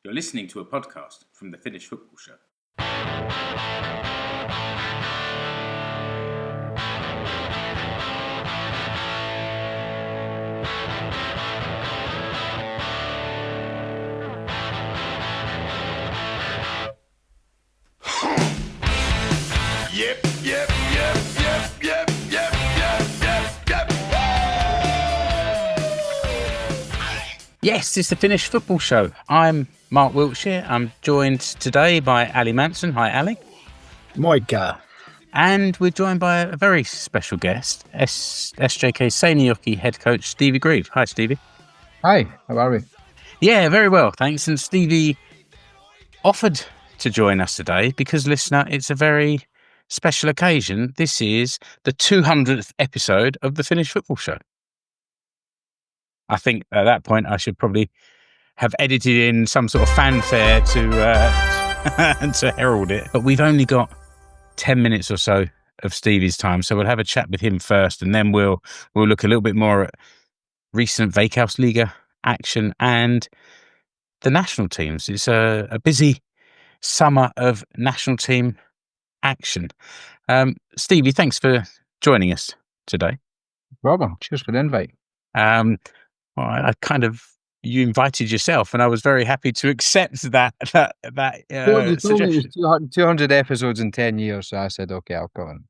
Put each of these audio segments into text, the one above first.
You're listening to a podcast from the Finnish Football Show. Yes, it's the Finnish Football Show. I'm Mark Wiltshire. I'm joined today by Ali Manson. Hi, Ali. Moikka. And we're joined by a very special guest, SJK Seinäjoki Head Coach Stevie Grieve. Hi, Stevie. Hi, how are we? Yeah, very well, thanks. And Stevie offered to join us today because, listener, it's a very special occasion. This is the 200th episode of the Finnish Football Show. I think at that point I should probably have edited in some sort of fanfare to herald it. But we've only got 10 minutes or so of Stevie's time, so we'll have a chat with him first, and then we'll look a little bit more at recent Veikkausliiga action and the national teams. It's a busy summer of national team action. Stevie, thanks for joining us today. Robert, cheers for the invite. Well, you invited yourself, and I was very happy to accept that You told me it was 200 episodes in 10 years, so I said, okay, I'll come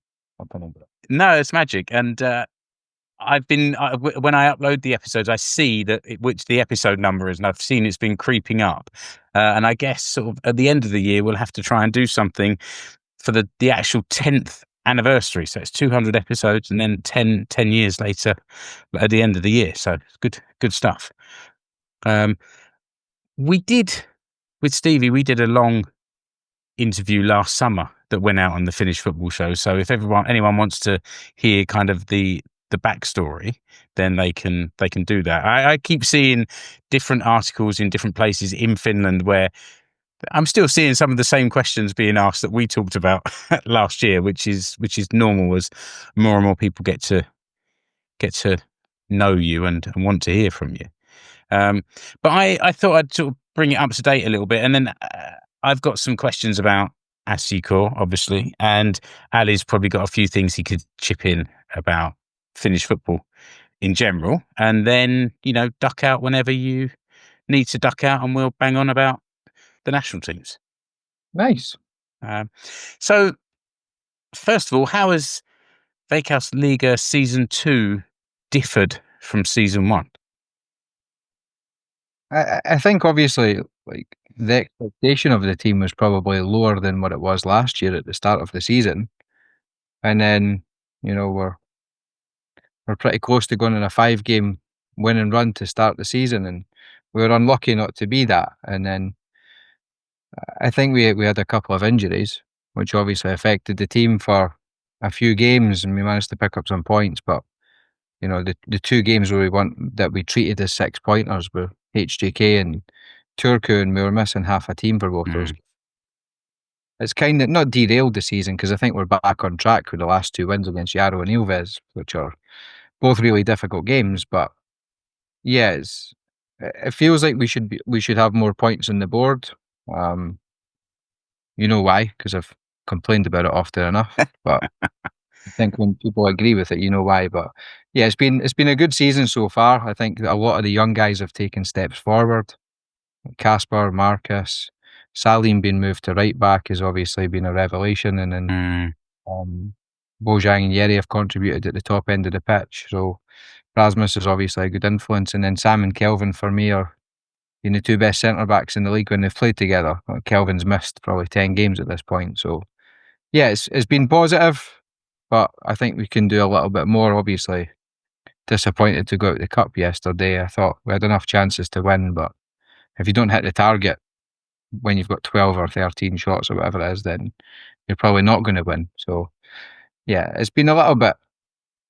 in. No, it's magic. And when I upload the episodes, I see which the episode number is, and I've seen it's been creeping up. And I guess sort of at the end of the year, we'll have to try and do something for the actual 10th anniversary. So it's 200 episodes, and then 10 years later at the end of the year. So good stuff. We did a long interview last summer that went out on the Finnish Football Show. So if anyone wants to hear kind of the backstory, then they can do that. I keep seeing different articles in different places in Finland where I'm still seeing some of the same questions being asked that we talked about last year, which is normal as more and more people get to know you and want to hear from you. But I thought I'd sort of bring it up to date a little bit, and then I've got some questions about SJK, obviously, and Ali's probably got a few things he could chip in about Finnish football in general, and then duck out whenever you need to duck out, and we'll bang on about the national teams. Nice. So, first of all, how has Veikkausliiga Season 2 differed from Season 1? I think obviously the expectation of the team was probably lower than what it was last year at the start of the season. And then, we're pretty close to going on a 5-game winning run to start the season, and we were unlucky not to be that. And then I think we had a couple of injuries, which obviously affected the team for a few games, and we managed to pick up some points. But the 2 games where we treated as 6-pointers were HJK and Turku, and we were missing half a team for both those. It's kind of not derailed the season, because I think we're back on track with the last 2 wins against Jaro and Ilves, which are both really difficult games. But yeah, it feels like we should have more points on the board. You know why? Because I've complained about it often enough. But I think when people agree with it, you know why. But yeah, it's been a good season so far. I think that a lot of the young guys have taken steps forward. Kasper, Marcus, Salim being moved to right back has obviously been a revelation, and then Bojang and Yeri have contributed at the top end of the pitch. So Rasmus is obviously a good influence, and then Sam and Kelvin for me are the 2 best centre backs in the league when they've played together. Kelvin's missed probably 10 games at this point. So yeah, it's been positive, but I think we can do a little bit more. Obviously, disappointed to go out the cup yesterday. I thought we had enough chances to win, but if you don't hit the target when you've got 12 or 13 shots or whatever it is, then you're probably not going to win. So yeah, it's been a little bit,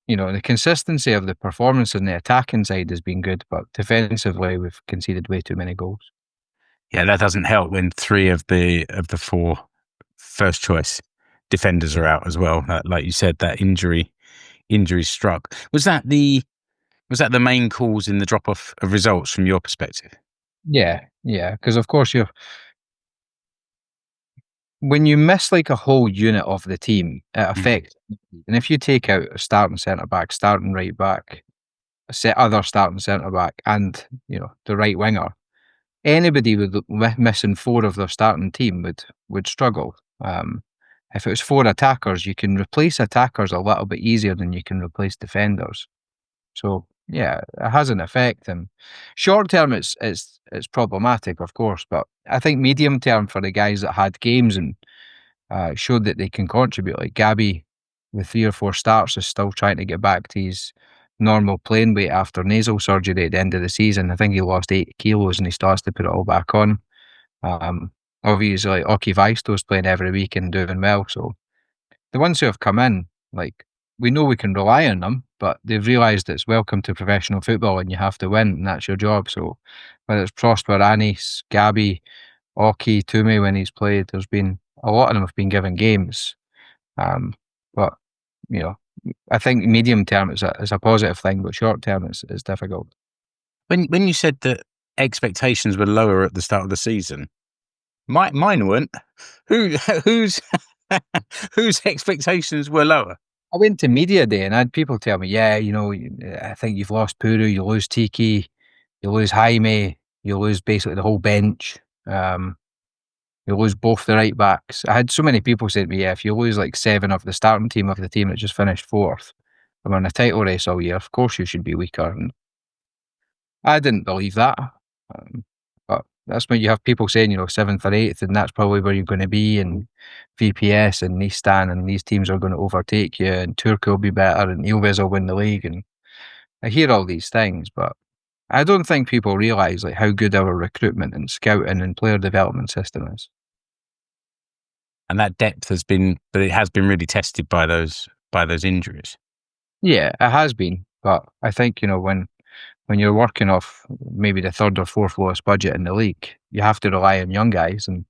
the consistency of the performance on the attacking side has been good, but defensively we've conceded way too many goals. Yeah, that doesn't help when 3 of the 4 first choice defenders are out as well. Like you said, that injury struck. Was that the main cause in the drop off of results from your perspective? Yeah, because of course when you miss like a whole unit of the team, it affects. And if you take out a starting centre back, starting right back, other starting centre back, and the right winger, anybody with missing four of their starting team would struggle. If it was four attackers, you can replace attackers a little bit easier than you can replace defenders. So yeah, it has an effect. And short term, it's problematic, of course, but I think medium term for the guys that had games and showed that they can contribute. Like Gabby, with 3 or 4 starts, is still trying to get back to his normal playing weight after nasal surgery at the end of the season. I think he lost 8 kilos and he still has to put it all back on. Obviously, Oki Vaisto's playing every week and doing well. So the ones who have come in, like, we know we can rely on them, but they've realised it's welcome to professional football and you have to win, and that's your job. So whether it's Prosper, Anis, Gabby, Oki, Toomey when he's played, there's been a lot of them have been given games. But I think medium term is a positive thing, but short term it's difficult. When you said that expectations were lower at the start of the season, mine weren't. Whose whose expectations were lower? I went to media day and I had people tell me, yeah, I think you've lost Puru, you lose Tiki, you lose Jaime, you lose basically the whole bench. You lose both the right backs. I had so many people say to me, yeah, if you lose like 7 of the starting team of the team that just finished 4th, I'm in a title race all year, of course you should be weaker. And I didn't believe that. But that's when you have people saying, 7th or 8th, and that's probably where you're going to be, and VPS and Nistan and these teams are going to overtake you, and Turku will be better, and Ilves will win the league. And I hear all these things, but I don't think people realise like how good our recruitment and scouting and player development system is. And that depth has been really tested by those injuries. Yeah, it has been, but I think when you're working off maybe the 3rd or 4th lowest budget in the league, you have to rely on young guys, and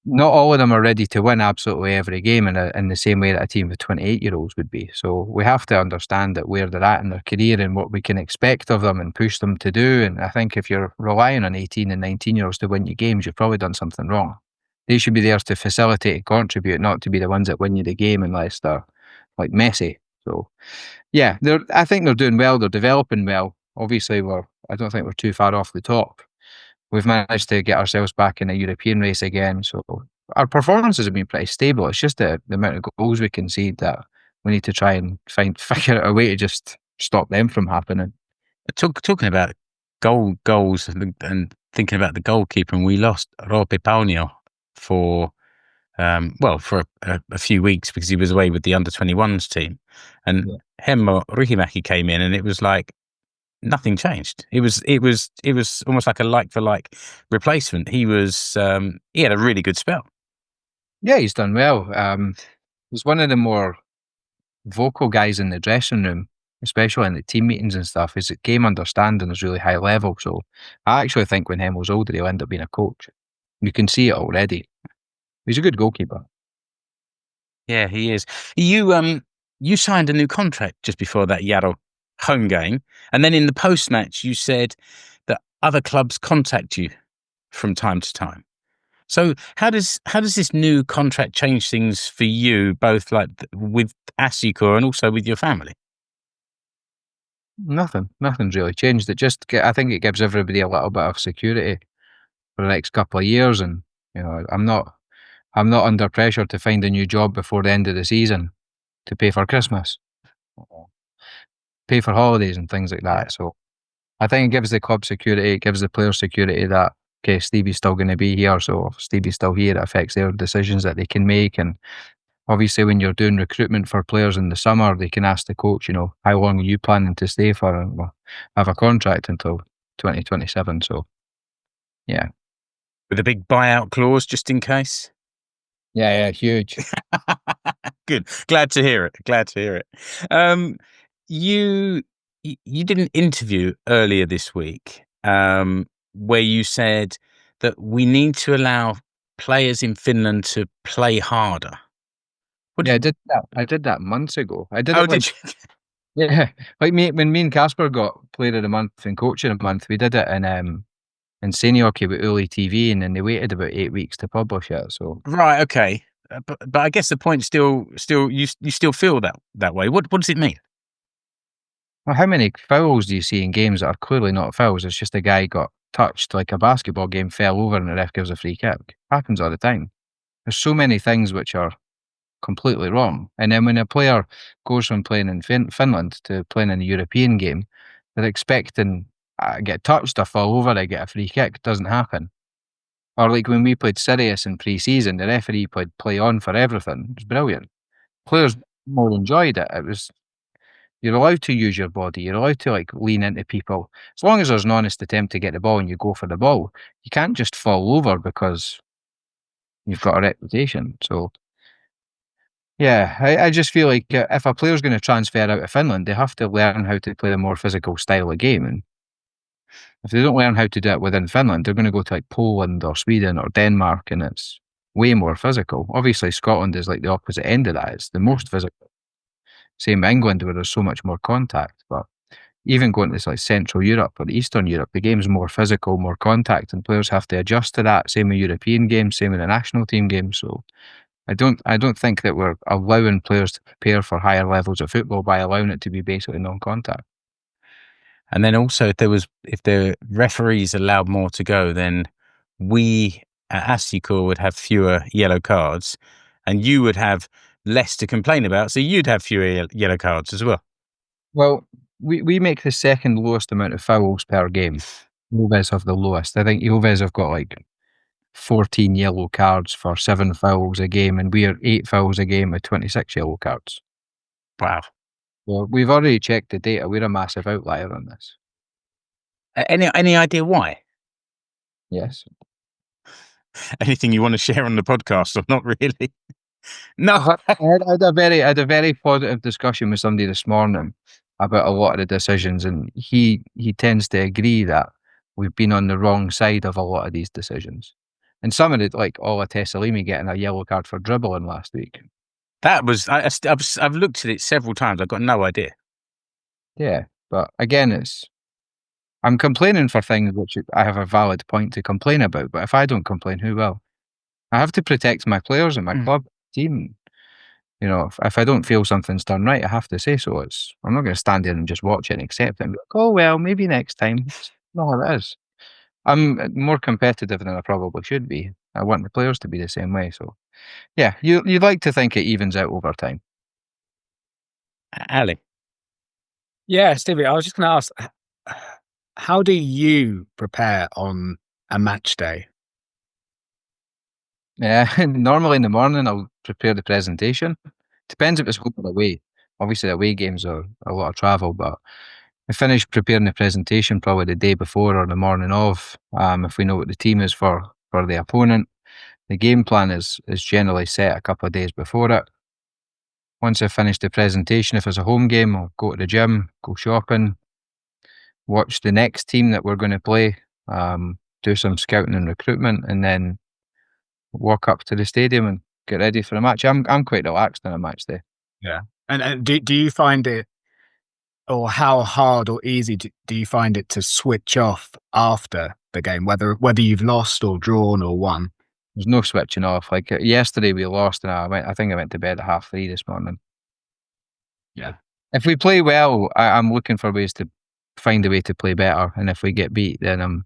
not all of them are ready to win absolutely every game in the same way that a team of 28-year-olds would be. So we have to understand that where they're at in their career and what we can expect of them and push them to do. And I think if you're relying on 18 and 19-year-olds to win your games, you've probably done something wrong. They should be there to facilitate and contribute, not to be the ones that win you the game unless they're like Messi. So yeah, I think they're doing well. They're developing well. Obviously, I don't think we're too far off the top. We've managed to get ourselves back in a European race again. So our performances have been pretty stable. It's just the amount of goals we concede that we need to try and figure out a way to just stop them from happening. Talking about goals and thinking about the goalkeeper, and we lost Roope Paunio for a few weeks because he was away with the under-21s team, and Hemmo Rihimäki came in, and it was like nothing changed. It was almost like a like-for-like replacement. He had a really good spell. Yeah, he's done well. He's one of the more vocal guys in the dressing room, especially in the team meetings and stuff. His game understanding is really high level. So I actually think when Hemmo's older, he'll end up being a coach. You can see it already. He's a good goalkeeper. Yeah, he is. You signed a new contract just before that Yarrow home game, and then in the post-match you said that other clubs contact you from time to time. So how does this new contract change things for you, both like with Asiko and also with your family? Nothing's really changed. I think it gives everybody a little bit of security for the next couple of years, and I'm not under pressure to find a new job before the end of the season to pay for Christmas, pay for holidays and things like that. Yeah. So I think it gives the club security, it gives the players security that, okay, Stevie's still going to be here. So if Stevie's still here, it affects their decisions that they can make. And obviously when you're doing recruitment for players in the summer, they can ask the coach, how long are you planning to stay for? And we'll have a contract until 2027. So yeah. With a big buyout clause just in case? Yeah, huge. Good. Glad to hear it. You did an interview earlier this week where you said that we need to allow players in Finland to play harder. I did that. I did that months ago. Did you? Yeah, like when me and Casper got Player of the Month and Coach of the Month, we did it in in Seinäjoki with Uli TV, and then they waited about 8 weeks to publish it. So right, okay, but I guess the point still you still feel that way. What does it mean? well, how many fouls do you see in games that are clearly not fouls? It's just a guy got touched, like a basketball game, fell over, and the ref gives a free kick. Happens all the time. There's so many things which are completely wrong. And then when a player goes from playing in Finland to playing in a European game, they're expecting get touched or fall over, I get a free kick. It doesn't happen. Or like when we played Sirius in pre-season, the referee played play on for everything. It was brilliant. Players more enjoyed it. It was, you're allowed to use your body. You're allowed to like lean into people. As long as there's an honest attempt to get the ball and you go for the ball, you can't just fall over because you've got a reputation. So yeah, I just feel like if a player's going to transfer out of Finland, they have to learn how to play a more physical style of game. And if they don't learn how to do it within Finland, they're going to go to like Poland or Sweden or Denmark, and it's way more physical. Obviously, Scotland is like the opposite end of that. It's the most physical. Same England, where there's so much more contact. But even going to like Central Europe or Eastern Europe, the game's more physical, more contact, and players have to adjust to that. Same with European games, same with the national team games. So I don't think that we're allowing players to prepare for higher levels of football by allowing it to be basically non-contact. And then also, if the referees allowed more to go, then we at SJK would have fewer yellow cards, and you would have less to complain about. So you'd have fewer yellow cards as well. Well, we make the second lowest amount of fouls per game. Joves have the lowest. I think Joves have got like 14 yellow cards for 7 fouls a game, and we are 8 fouls a game with 26 yellow cards. Wow. Well, we've already checked the data. We're a massive outlier on this. Any idea why? Yes. Anything you want to share on the podcast, or not really? No. I had a very positive discussion with somebody this morning about a lot of the decisions, and he tends to agree that we've been on the wrong side of a lot of these decisions. And some of it, like Ola Tessalimi getting a yellow card for dribbling last week. That was I've looked at it several times. I've got no idea. Yeah, but again, I'm complaining for things which I have a valid point to complain about. But if I don't complain, who will? I have to protect my players and my club team. You know, if I don't feel something's done right, I have to say so. I'm not going to stand there and just watch it and accept it and be like, oh, well, maybe next time. It's not how it is. I'm more competitive than I probably should be. I want the players to be the same way. So, yeah, you'd like to think it evens out over time. Ali. Yeah, Stevie, I was just going to ask, how do you prepare on a match day? Yeah, normally in the morning I'll prepare the presentation. Depends if it's home or away. Obviously, away games are a lot of travel, but I finish preparing the presentation probably the day before or the morning of. If we know what the team is for the opponent, the game plan is generally set a couple of days before it. Once I finish the presentation, if it's a home game, I'll go to the gym, go shopping, watch the next team that we're going to play, do some scouting and recruitment, and then walk up to the stadium and get ready for a match. I'm quite relaxed on a match day. Yeah. And do you find it, or how hard or easy do you find it to switch off after the game, whether you've lost or drawn or won? There's no switching off. Like yesterday we lost, and I think I went to bed at 3:30 this morning. Yeah. If we play well, I'm looking for ways to find a way to play better. And if we get beat, then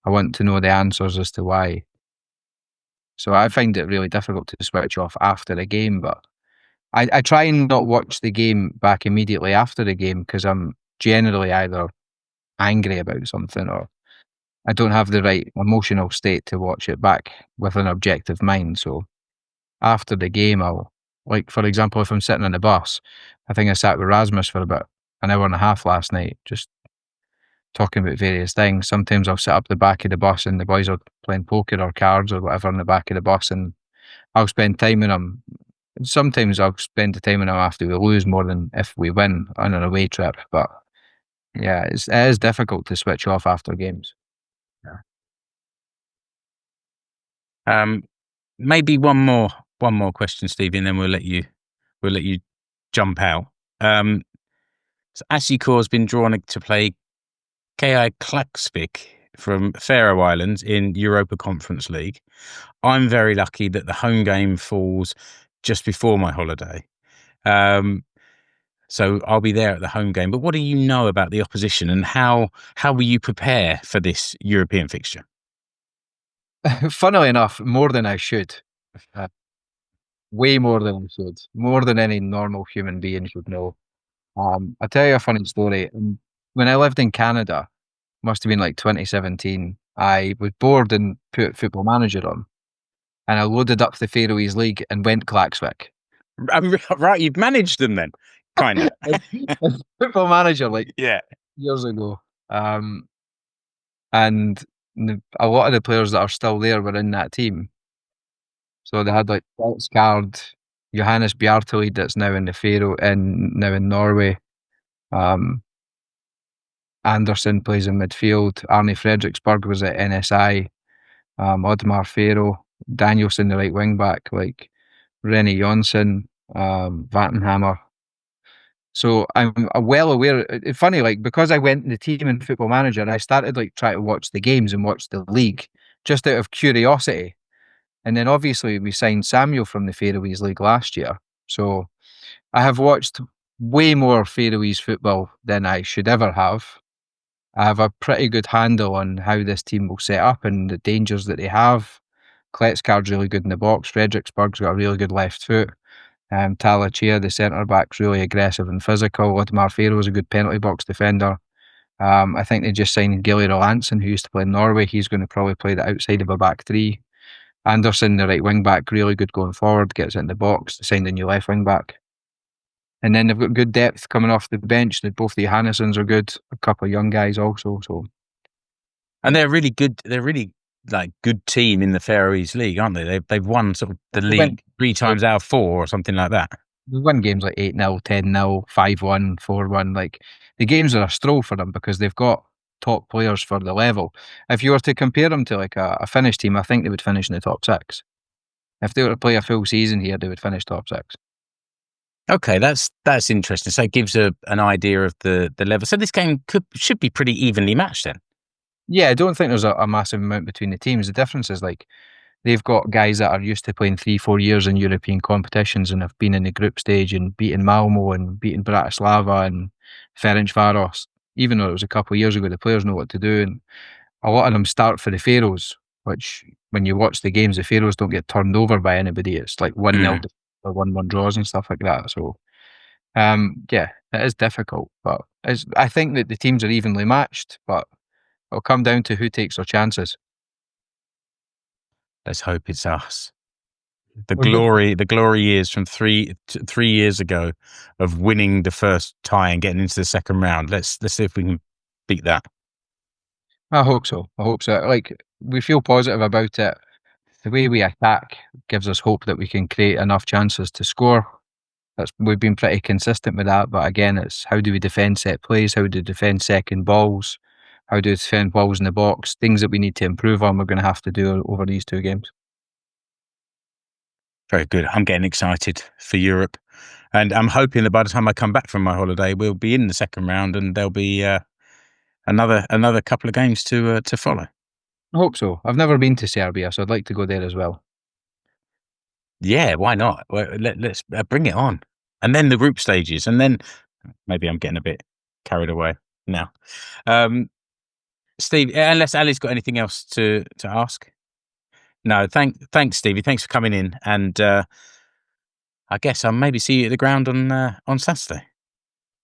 I want to know the answers as to why. So I find it really difficult to switch off after the game, but I try and not watch the game back immediately after the game because I'm generally either angry about something or I don't have the right emotional state to watch it back with an objective mind. So after the game, I'll, like, for example, if I'm sitting on the bus, I think I sat with Rasmus for about an hour and a half last night, just talking about various things. Sometimes I'll sit up the back of the bus and the boys are playing poker or cards or whatever on the back of the bus, and I'll spend time with them. Sometimes I'll spend the time with them after we lose more than if we win on an away trip. But yeah, it is difficult to switch off after games. Maybe one more question, Stevie, and then we'll let you jump out. So SJK has been drawn to play KI Klaksvik from Faroe Islands in Europa Conference League. I'm very lucky that the home game falls just before my holiday. So I'll be there at the home game. But what do you know about the opposition, and how will you prepare for this European fixture? Funnily enough, more than I should. Way more than I should. More than any normal human being should know. I'll tell you a funny story. When I lived in Canada, must have been like 2017, I was bored and put Football Manager on. And I loaded up the Faroese League and went Klaksvik. Right, you've managed them then, kind of. Football Manager, like Yeah. years ago. And a lot of the players that are still there were in that team. So they had like Skard, Johannes Bjartelid, that's now in the Faroe and now in Norway. Anderson plays in midfield. Arne Fredriksberg was at NSI. Oddmar Faro, Danielson, the right wing back, like Rennie Jonsson, Vattenhammer. So I'm well aware. It's funny, like, because I went in the team in Football Manager, I started like trying to watch the games and watch the league just out of curiosity. And then obviously we signed Samuel from the Faroese League last year. So I have watched way more Faroese football than I should ever have. I have a pretty good handle on how this team will set up and the dangers that they have. Kletskard's really good in the box. Fredriksberg's got a really good left foot. Talachia, the centre-back's really aggressive and physical. Oddmar Faro's a good penalty box defender. I think they just signed Gilly Rolanson, who used to play in Norway. He's going to probably play the outside of a back three. Anderson, the right wing back, really good going forward, gets in the box. They signed a new left wing back. And then they've got good depth coming off the bench. Both the Johannessons are good. A couple of young guys also. So, and they're really good. They're really like good team in the Faroese League, aren't they? They've won sort of the league 3 times out of 4 or something like that. They win games like 8-0, 10-0, 5-1, 4-1. Like the games are a stroll for them because they've got top players for the level. If you were to compare them to like a Finnish team, I think they would finish in the top 6. If they were to play a full season here, they would finish top 6. Okay, that's interesting. So it gives an idea of the level. So this game should be pretty evenly matched then. Yeah, I don't think there's a massive amount between the teams. The difference is like they've got guys that are used to playing 3-4 years in European competitions and have been in the group stage and beaten Malmo and beaten Bratislava and Ferencváros. Even though it was a couple of years ago, the players know what to do, and a lot of them start for the Faroes, which when you watch the games, the Faroes don't get turned over by anybody. It's like 1-0 or 1-1 draws and stuff like that. So, yeah, it is difficult, but I think that the teams are evenly matched, but it'll come down to who takes their chances. Let's hope it's us. The glory years from 3 years ago of winning the first tie and getting into the second round. Let's see if we can beat that. I hope so. Like, we feel positive about it. The way we attack gives us hope that we can create enough chances to score. We've been pretty consistent with that, but again, it's how do we defend set plays? How do we defend second balls? How do we defend balls in the box? Things that we need to improve on, we're going to have to do over these 2 games. Very good. I'm getting excited for Europe, and I'm hoping that by the time I come back from my holiday, we'll be in the second round, and there'll be another couple of games to follow. I hope so. I've never been to Serbia, so I'd like to go there as well. Yeah, why not? Well, let's bring it on, and then the group stages, and then maybe I'm getting a bit carried away now. Steve, unless Ali's got anything else to ask. No, thanks, Stevie. Thanks for coming in, and I guess I'll maybe see you at the ground on Saturday.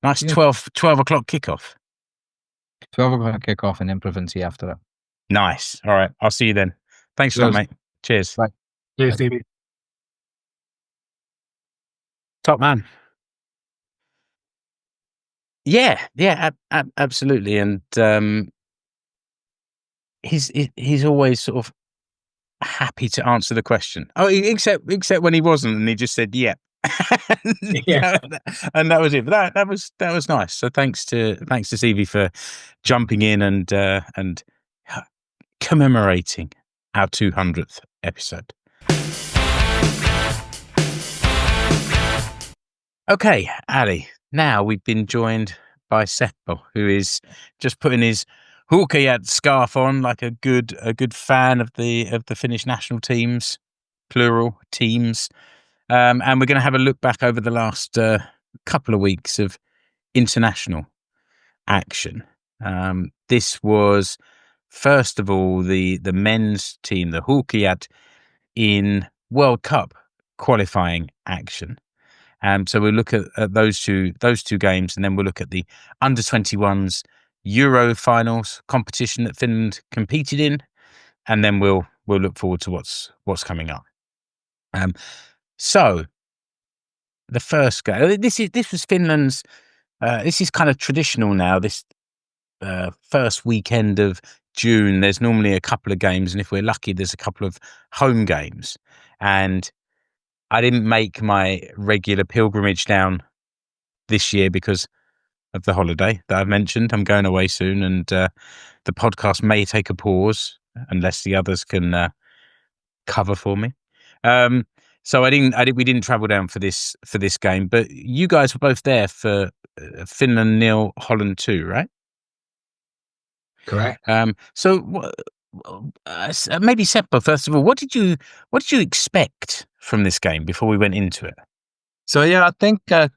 Nice 12 o'clock kickoff. 12 o'clock kickoff and then Provinci after it. Nice. All right, I'll see you then. Thanks a lot, mate. Cheers. Bye. Cheers, Stevie. Top man. Yeah, absolutely, and he's always sort of happy to answer the question. Oh, except when he wasn't, and he just said, "Yeah." Yeah. And that was it. But that was nice. So thanks to Stevie for jumping in and commemorating our 200th episode. Okay, Ali. Now we've been joined by Seppo, who is just putting his Huuhkajat scarf on, like a good fan of the Finnish national teams, plural teams. And we're going to have a look back over the last couple of weeks of international action. This was, first of all, the men's team, the Huuhkajat, in World Cup qualifying action. So we'll look at those two games, and then we'll look at the under-21s Euro finals competition that Finland competed in, and then we'll look forward to what's coming up. So the first game. This was Finland's. This is kind of traditional now. This first weekend of June, there's normally a couple of games, and if we're lucky, there's a couple of home games. And I didn't make my regular pilgrimage down this year because of the holiday that I've mentioned. I'm going away soon, and the podcast may take a pause unless the others can cover for me. So we didn't travel down for this game, but you guys were both there for Finland 0, Holland 2, right? Correct. So maybe Seppo, first of all, what did you expect from this game before we went into it? So I think to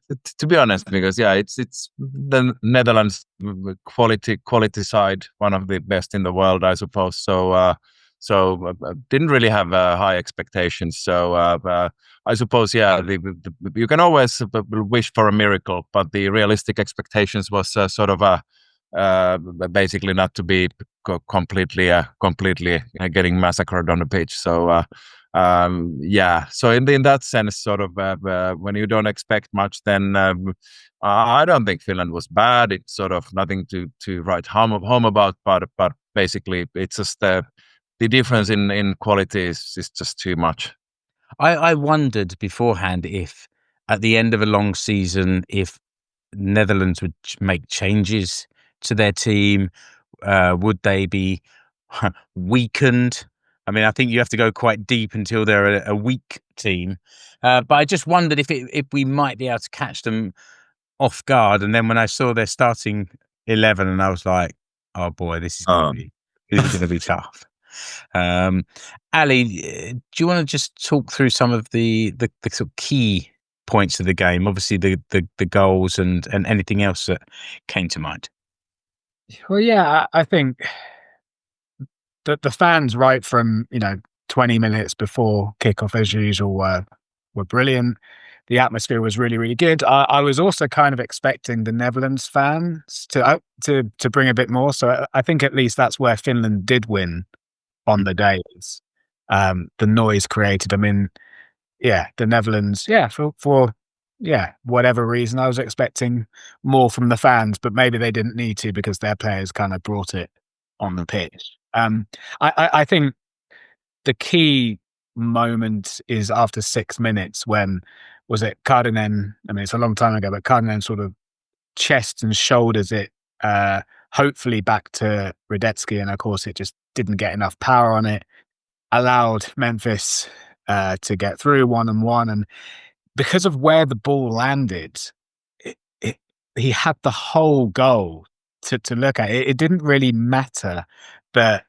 be honest, because it's the Netherlands quality side, one of the best in the world, I suppose. So didn't really have high expectations. So I suppose you can always wish for a miracle, but the realistic expectations was sort of basically not to be completely getting massacred on the pitch. So. So in that sense, sort of when you don't expect much, then I don't think Finland was bad. It's sort of nothing to write home about, but basically it's just the difference in quality is just too much. I wondered beforehand if at the end of a long season, if Netherlands would make changes to their team, would they be weakened? I mean, I think you have to go quite deep until they're a weak team. But I just wondered if we might be able to catch them off guard. And then when I saw their starting 11, and I was like, "Oh boy, this is going to be tough." Ali, do you want to just talk through some of the sort of key points of the game? Obviously, the goals and anything else that came to mind. Well, yeah, I think the fans right from 20 minutes before kickoff as usual were brilliant. The atmosphere was really, really good. I was also kind of expecting the Netherlands fans to bring a bit more. So I think at least that's where Finland did win on the days. The noise created. I mean, the Netherlands. For whatever reason, I was expecting more from the fans, but maybe they didn't need to because their players kind of brought it on the pitch. I think the key moment is after 6 minutes when, was it Kaartinen? I mean, it's a long time ago, but Kaartinen sort of chest and shoulders it, hopefully back to Radetzky, and of course it just didn't get enough power on it, allowed Memphis to get through 1-on-1, and because of where the ball landed, he had the whole goal to look at. It didn't really matter that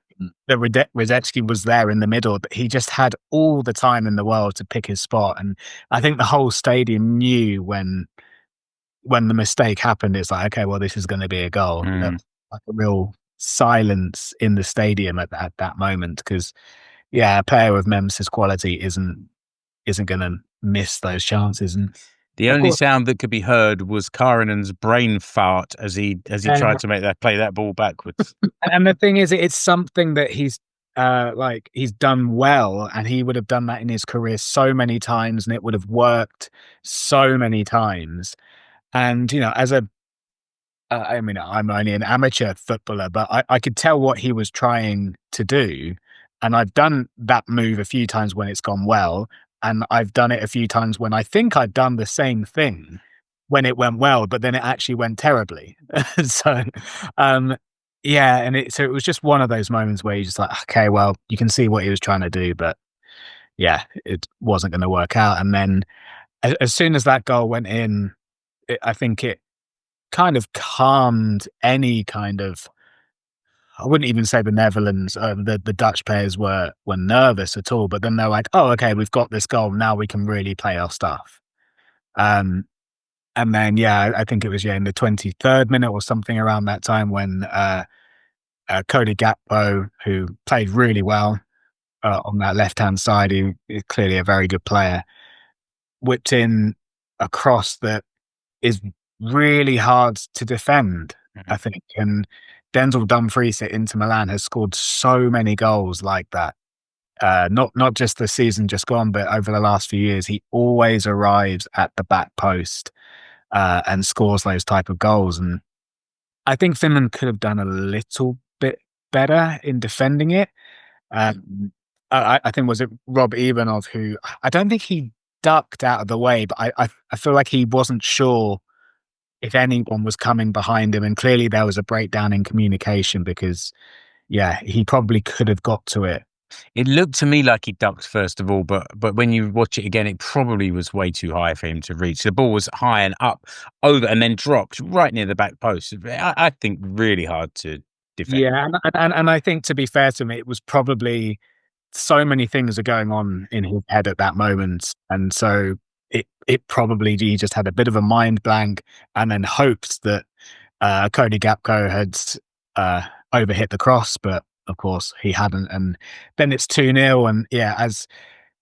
Radetzky was there in the middle, but he just had all the time in the world to pick his spot. And I think the whole stadium knew when the mistake happened, it's like, okay, well, this is going to be a goal. There was like a real silence in the stadium at that moment, because a player with Memphis' quality isn't going to miss those chances. And the only sound that could be heard was Kaarinen's brain fart as he tried to play that ball backwards. And the thing is, it's something that he's done well, and he would have done that in his career so many times, and it would have worked so many times. And I mean, I'm only an amateur footballer, but I could tell what he was trying to do, and I've done that move a few times when it's gone well. And I've done it a few times when I think I've done the same thing when it went well, but then it actually went terribly. So, and it was just one of those moments where you're just like, okay, well, you can see what he was trying to do, but it wasn't going to work out. And then as soon as that goal went in, I think it kind of calmed any kind of I wouldn't even say the Netherlands, the Dutch players were nervous at all, but then they're like, oh, okay, we've got this goal. Now we can really play our stuff. And then, I think it was, in the 23rd minute or something around that time when Cody Gakpo, who played really well on that left-hand side, who is clearly a very good player, whipped in a cross that is really hard to defend, I think. And Denzel Dumfries at Inter Milan has scored so many goals like that. Not just the season just gone, but over the last few years, he always arrives at the back post and scores those type of goals. And I think Finland could have done a little bit better in defending it. I think, was it Rob Ivanov, who I don't think he ducked out of the way, but I feel like he wasn't sure if anyone was coming behind him, and clearly there was a breakdown in communication because, he probably could have got to it. It looked to me like he ducked first of all, but when you watch it again, it probably was way too high for him to reach. The ball was high and up over and then dropped right near the back post. I think really hard to defend. Yeah, and I think, to be fair to me, it was probably so many things are going on in his head at that moment, and so it probably, he just had a bit of a mind blank and then hoped that Cody Gakpo had overhit the cross, but of course he hadn't. And then it's 2-0, and as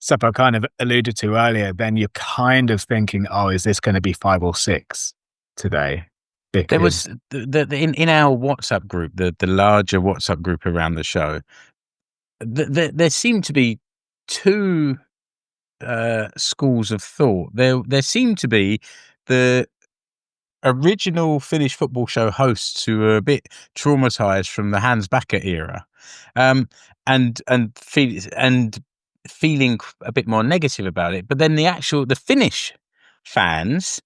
Seppo kind of alluded to earlier, then you're kind of thinking, oh, is this going to be 5 or 6 today? Because there was in our WhatsApp group, the larger WhatsApp group around the show, there seemed to be two schools of thought. There seemed to be the original Finnish football show hosts who were a bit traumatized from the Hans Backer era, and feeling a bit more negative about it. But then the Finnish fans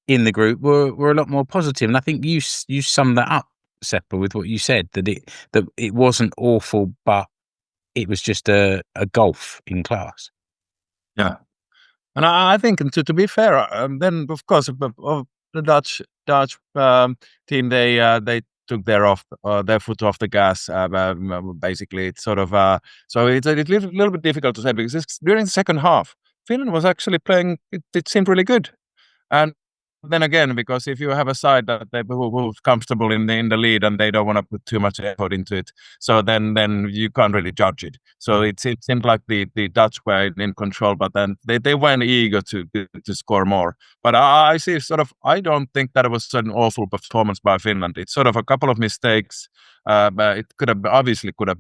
in the group were a lot more positive, and I think you summed that up, Seppo, with what you said, that it wasn't awful, but it was just a golf in class. Yeah, and I think, to be fair, then of course of the Dutch team, they took their foot off the gas. Basically, it's sort of so it's a little bit difficult to say, because during the second half, Finland was actually playing. It seemed really good, and then again, because if you have a side that who's comfortable in the lead and they don't want to put too much effort into it, so then you can't really judge it. So it seemed like the Dutch were in control, but then they weren't eager to score more. But I see I don't think that it was an awful performance by Finland. It's sort of a couple of mistakes. But it could have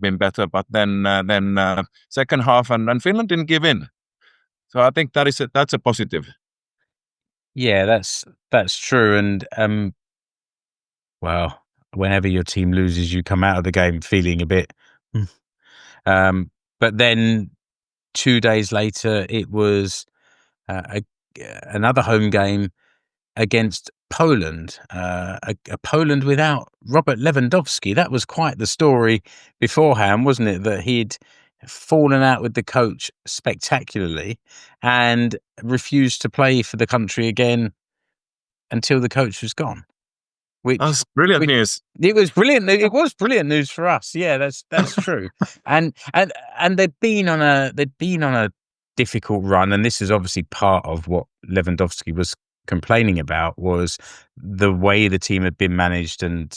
been better. But then second half and Finland didn't give in. So I think that's a positive. Yeah, that's true. And well, whenever your team loses, you come out of the game feeling a bit. But then 2 days later, it was another home game against Poland. A Poland without Robert Lewandowski. That was quite the story beforehand, wasn't it? That he'd fallen out with the coach spectacularly and refused to play for the country again until the coach was gone. Which was brilliant news. It was brilliant. It was brilliant news for us. Yeah, that's true. And they'd been on a difficult run, and this is obviously part of what Lewandowski was complaining about, was the way the team had been managed. And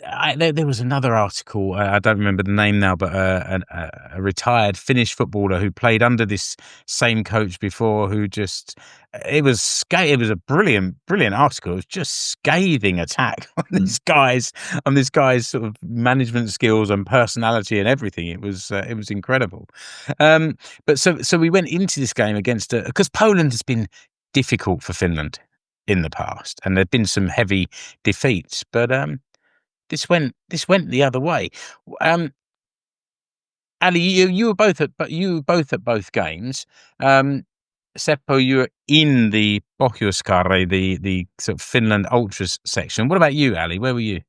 there was another article, I don't remember the name now, but a retired Finnish footballer who played under this same coach before, who it was a brilliant article. It was just scathing attack on this guy's sort of management skills and personality and everything. It was incredible. But so we went into this game against because Poland has been difficult for Finland in the past, and there've been some heavy defeats, but This went the other way. Ali, you were both at both games. Seppo, you were in the Pohjoiskare, the sort of Finland Ultras section. What about you, Ali? Where were you?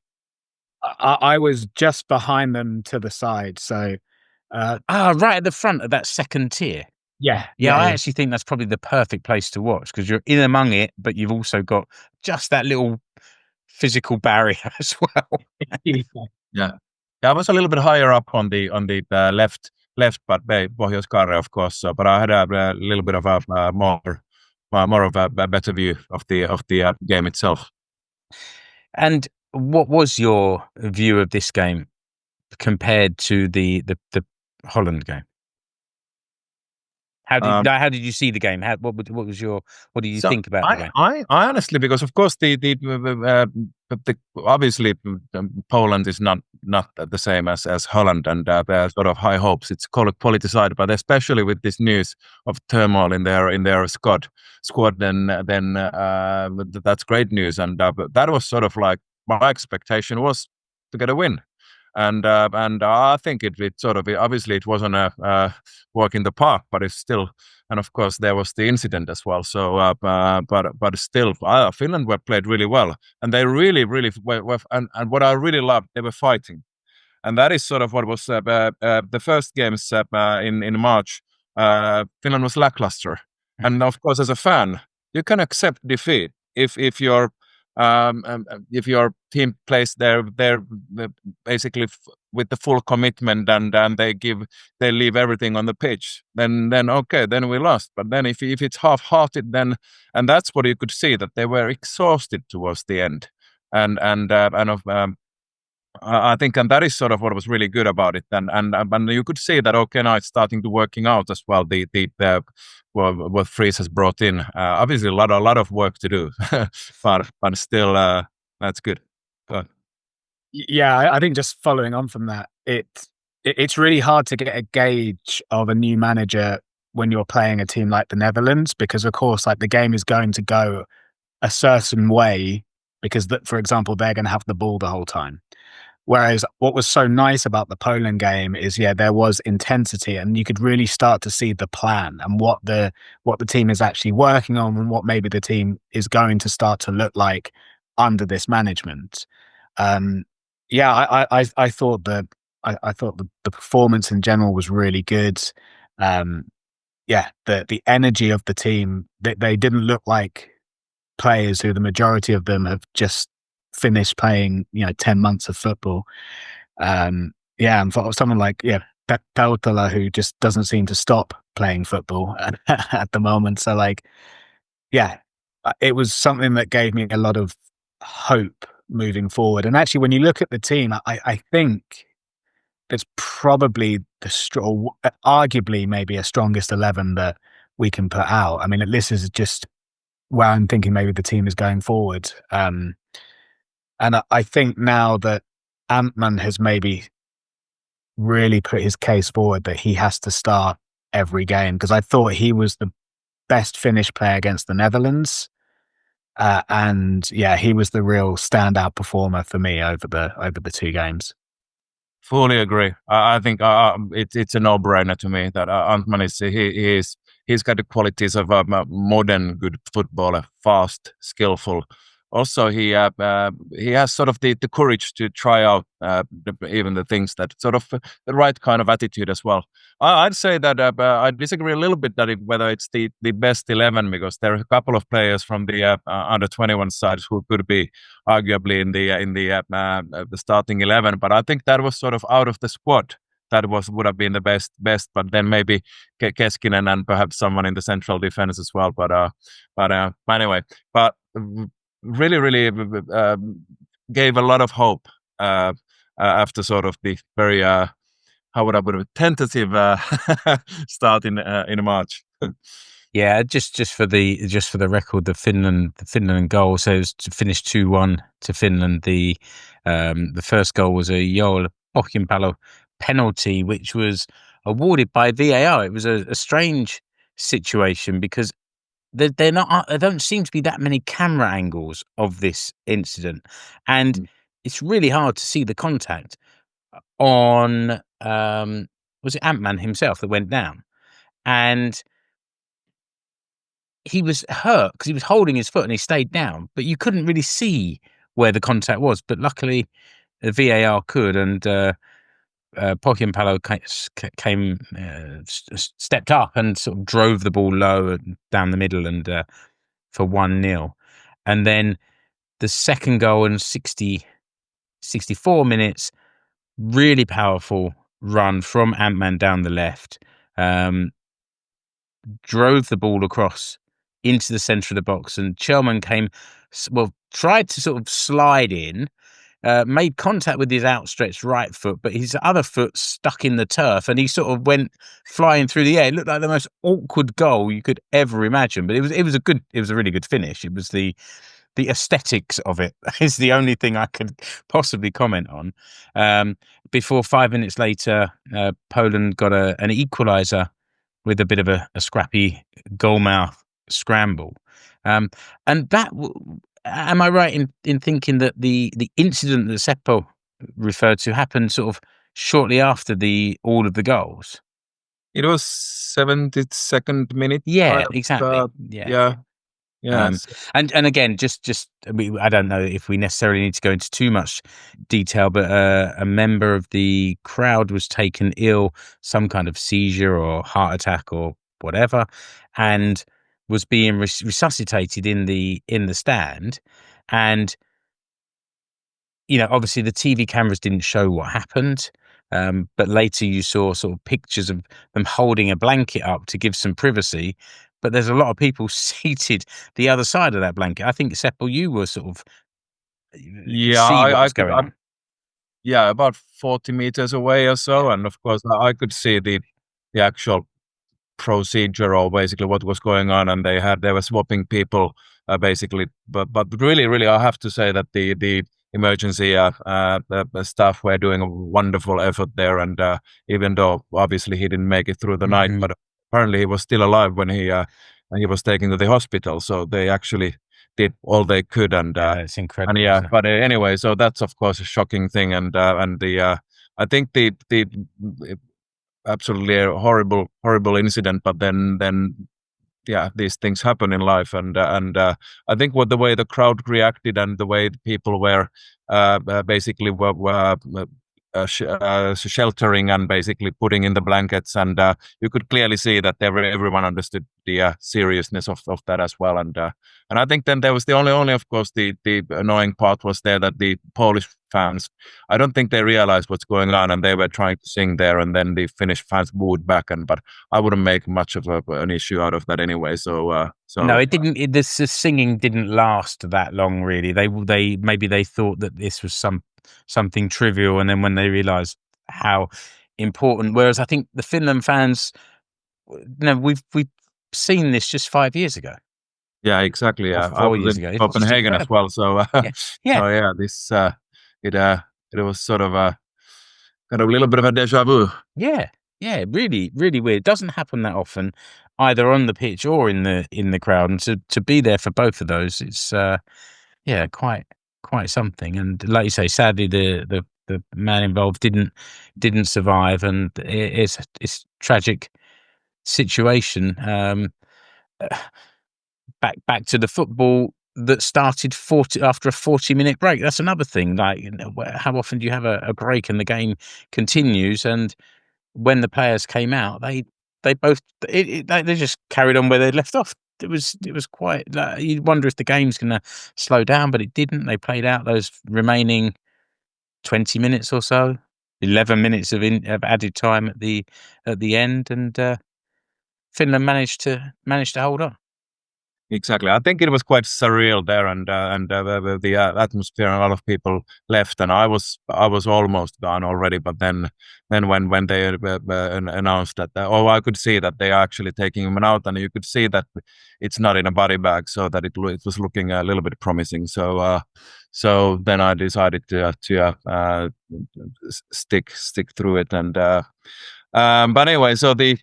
I was just behind them to the side. So right at the front of that second tier. Yeah. I actually think that's probably the perfect place to watch, because you're in among it, but you've also got just that little physical barrier as well. Yeah, I was a little bit higher up on the left part, Pohjois-Karre, of course. So, but I had a little bit of a more of a better view of the game itself. And what was your view of this game compared to the Holland game? How did you see the game? What did you think about the game? I honestly, because of course the obviously Poland is not the same as Holland, and sort of high hopes. It's quality side, but especially with this news of turmoil in their squad, then that's great news, and that was sort of like my expectation was to get a win. And I think it sort of, obviously it wasn't a walk in the park, but it's still, and of course there was the incident as well. So, but still, Finland played really well, and they really were, and what I really loved, they were fighting, and that is sort of what was the first games in March. Finland was lackluster, and of course as a fan, you can accept defeat if your team plays their basically with the full commitment, and they leave everything on the pitch, then okay, then we lost. But then if it's half-hearted, then, and that's what you could see, that they were exhausted towards the end, and I think, and that is sort of what was really good about it. And you could see that, okay, now it's starting to working out as well. What Friis has brought in, obviously a lot of work to do, but still, that's good. Yeah, I think just following on from that, it's really hard to get a gauge of a new manager when you're playing a team like the Netherlands, because of course, like the game is going to go a certain way because, for example, they're going to have the ball the whole time. Whereas what was so nice about the Poland game is, there was intensity, and you could really start to see the plan and what the team is actually working on, and what maybe the team is going to start to look like under this management. I thought the performance in general was really good. The energy of the team, they didn't look like players who the majority of them have just finished playing 10 months of football, and for someone like Peltola, who just doesn't seem to stop playing football at the moment. So it was something that gave me a lot of hope moving forward. And actually, when you look at the team, I think it's probably arguably maybe a strongest 11 that we can put out. I mean, this is just where I'm thinking maybe the team is going forward. And I think now that Antman has maybe really put his case forward that he has to start every game, because I thought he was the best Finnish player against the Netherlands. He was the real standout performer for me over the two games. Fully agree. I think it's a no-brainer to me that Antman he's got the qualities of a modern good footballer, fast, skillful. Also, he has sort of the courage to try out even the things that sort of the right kind of attitude as well. I'd say that I disagree a little bit that whether it's the best 11, because there are a couple of players from the under 21 side who could be arguably in the starting 11. But I think that was sort of out of the squad. That would have been the best. But then maybe Keskinen and perhaps someone in the central defense as well. But anyway, but. Really gave a lot of hope after sort of the very how would I put it, tentative start in March. Yeah, just for the record, the Finland goal says to finish 2-1 to Finland. The first goal was a Joel Pohjanpalo penalty, which was awarded by VAR. It was a strange situation because there don't seem to be that many camera angles of this incident, and it's really hard to see the contact on was it Antman himself that went down, and he was hurt because he was holding his foot and he stayed down, but you couldn't really see where the contact was. But luckily the VAR could, and Pohjanpalo came stepped up and sort of drove the ball low and down the middle and for 1-0. And then the second goal in 64 minutes, really powerful run from Ant-Man down the left, drove the ball across into the centre of the box, and Chelman tried to sort of slide in, made contact with his outstretched right foot, but his other foot stuck in the turf, and he sort of went flying through the air. It looked like the most awkward goal you could ever imagine, but it was a really good finish. It was the aesthetics of it is the only thing I could possibly comment on. Before 5 minutes later, Poland got an equaliser with a bit of a scrappy goalmouth scramble. And that, am I right in thinking that the incident that Seppo referred to happened sort of shortly after all of the goals? It was 72nd minute. Yeah, exactly. Yeah. Yes. And again, I don't know if we necessarily need to go into too much detail, but a member of the crowd was taken ill, some kind of seizure or heart attack or whatever, and was being resuscitated in the stand. And obviously the TV cameras didn't show what happened, but later you saw sort of pictures of them holding a blanket up to give some privacy. But there's a lot of people seated the other side of that blanket. I think, Seppo, you were sort of see what was going on. Yeah, about 40 meters away or so, and of course I could see the actual procedure or basically what was going on, and they were swapping people basically. But really, I have to say that the emergency staff were doing a wonderful effort there, and even though obviously he didn't make it through the night, but apparently he was still alive when he was taken to the hospital. So they actually did all they could, and it's incredible. And but anyway, so that's of course a shocking thing, and the I think the absolutely a horrible incident, but then these things happen in life, and I think the way the crowd reacted and the way the people were basically were sheltering and basically putting in the blankets, and you could clearly see that everyone understood the seriousness of that as well, and I think then there was the only of course the annoying part was there that the Polish fans, I don't think they realized what's going on, and they were trying to sing there, and then the Finnish fans booed back, but I wouldn't make much of an issue out of that anyway. So no, it didn't. The singing didn't last that long, really. Maybe they thought that this was something trivial, and then when they realised how important, whereas I think the Finland fans, we've seen this just 5 years ago. Yeah, exactly. Yeah, 4 years ago, Copenhagen as well. So yeah. This it was sort of a little bit of a déjà vu. Yeah, really, really weird. It doesn't happen that often, either on the pitch or in the crowd, and to be there for both of those, it's quite something. And like you say, sadly, the man involved didn't survive, and it's a tragic situation. Back to the football that started after a 40-minute break. That's another thing. Like, how often do you have a break and the game continues? And when the players came out, they just carried on where they left off. It was quite. You wonder if the game's going to slow down, but it didn't. They played out those remaining 20 minutes or so, 11 minutes of added time at the end, and Finland managed to hold on. Exactly. I think it was quite surreal there, and the atmosphere, and a lot of people left, and I was almost gone already. But then when they announced that, I could see that they are actually taking him out, and you could see that it's not in a body bag, so that it was looking a little bit promising. So then I decided to stick through it, and but anyway,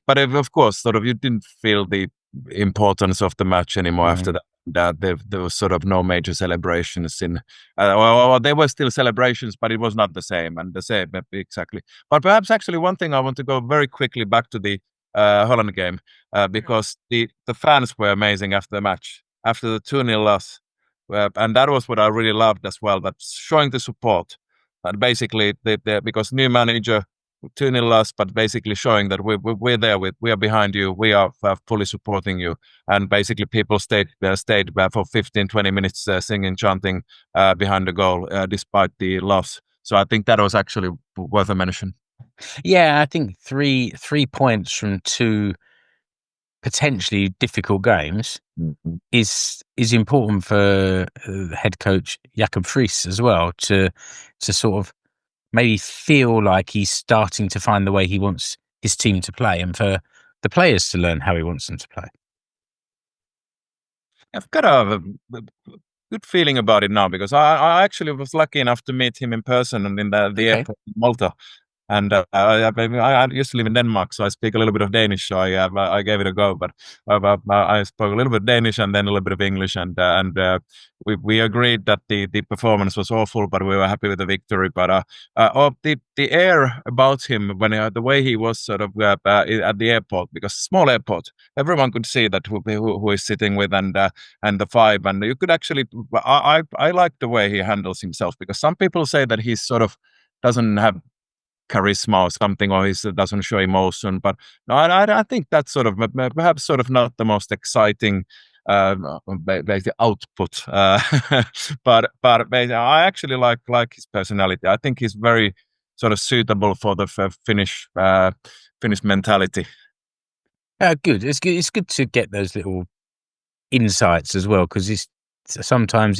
but of course, sort of, you didn't feel the importance of the match anymore after that. There was sort of no major celebrations well, there were still celebrations, but it was not the same exactly. But perhaps actually one thing I want to go very quickly back to the Holland game, because the fans were amazing after the match, after the 2-0 loss, and that was what I really loved as well, that showing the support, and basically because new manager 2-0 loss, but basically showing that we're there, we are behind you, we are fully supporting you. And basically people stayed for 15-20 minutes singing, chanting behind the goal despite the loss. So I think that was actually worth a mention. Yeah, I think three points from two potentially difficult games is important for head coach Jakob Friis as well to sort of maybe feel like he's starting to find the way he wants his team to play, and for the players to learn how he wants them to play. I've got a good feeling about it now, because I actually was lucky enough to meet him in person and in the airport in Malta. And I used to live in Denmark, so I speak a little bit of Danish. So I gave it a go, but I spoke a little bit of Danish and then a little bit of English, and we agreed that the performance was awful, but we were happy with the victory. But the air about him, when the way he was sort of at the airport, because small airport, everyone could see that who is sitting with, and the vibe, and you could actually I like the way he handles himself, because some people say that he's sort of doesn't have charisma or something, or he doesn't show emotion, but no, I think that's sort of perhaps sort of not the most exciting basically output, but basically, I actually like his personality. I think he's very sort of suitable for the Finnish mentality. Good. It's good to get those little insights as well, because sometimes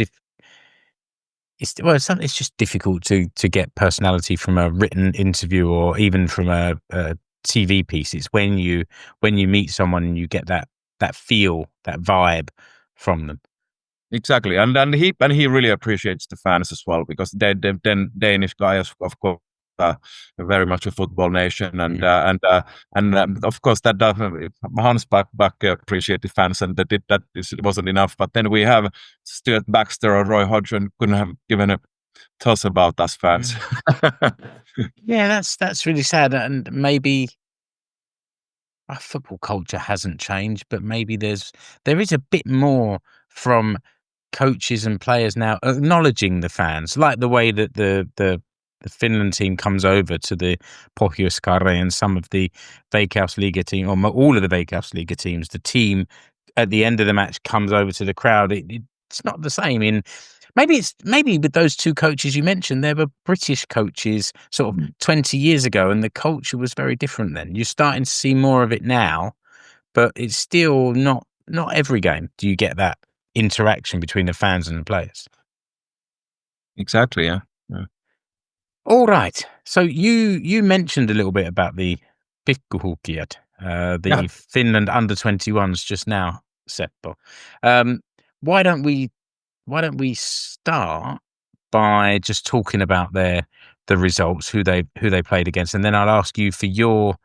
it's just difficult to get personality from a written interview or even from a TV piece. It's when you meet someone and you get that feel, that vibe from them. Exactly, and he really appreciates the fans as well, because the Danish guys, of course, very much a football nation, and of course that does. Hans Back appreciate the fans, and that wasn't enough. But then we have Stuart Baxter or Roy Hodgson couldn't have given a toss about us fans. Yeah, that's really sad, and maybe our football culture hasn't changed, but maybe there is a bit more from coaches and players now acknowledging the fans, like the way that the Finland team comes over to the Pohjois-Karjala and some of the Veikkausliiga team, or all of the Veikkausliiga teams. The team at the end of the match comes over to the crowd. It's not the same in. Maybe with those two coaches you mentioned, they were British coaches sort of 20 years ago, and the culture was very different then. You're starting to see more of it now, but it's still not every game do you get that interaction between the fans and the players. Exactly, yeah. All right. So you mentioned a little bit about the Pikkuhuuhkajat, the Finland under-21s just now, Seppo. Why don't we start by just talking about the results, who they played against, and then I'll ask you for your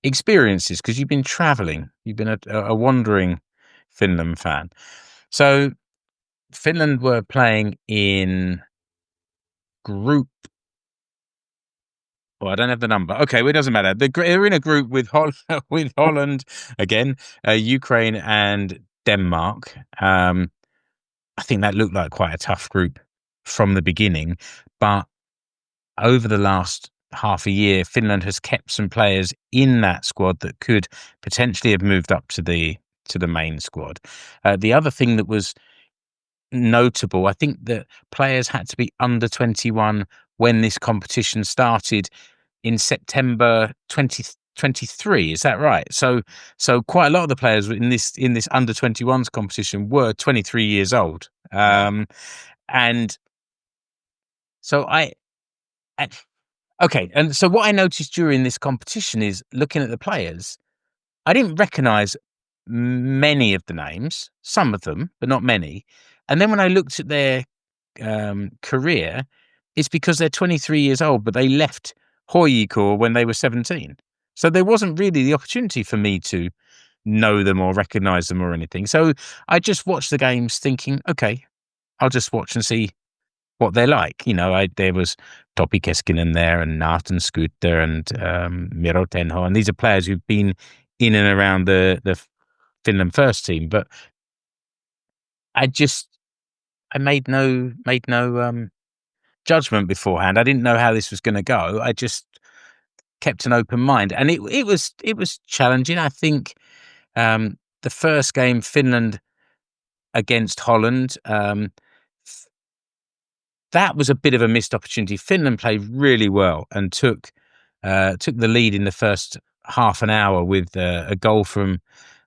experiences, because you've been traveling, you've been a wandering Finland fan. So Finland were playing in group. Well, I don't have the number. Okay, well, it doesn't matter. They're in a group with Holland again, Ukraine and Denmark. I think that looked like quite a tough group from the beginning, but over the last half a year, Finland has kept some players in that squad that could potentially have moved up to the main squad. The other thing that was notable, I think that players had to be under 21 when this competition started in September 2023. Is that right? So quite a lot of the players in this under 21s competition were 23 years old. And so okay. And so what I noticed during this competition is, looking at the players, I didn't recognize many of the names, some of them, but not many. And then when I looked at their career, it's because they're 23 years old, but they left HJK when they were 17. So there wasn't really the opportunity for me to know them or recognize them or anything. So I just watched the games thinking, okay, I'll just watch and see what they're like. There was Topi Keskinen there, and Nathan Scooter, and Miro Tenho, and these are players who've been in and around the Finland first team. But I made no judgment beforehand. I didn't know how this was going to go. kept an open mind, and it was challenging. I think the first game, Finland against Holland, that was a bit of a missed opportunity. Finland played really well and took the lead in the first half an hour with a goal from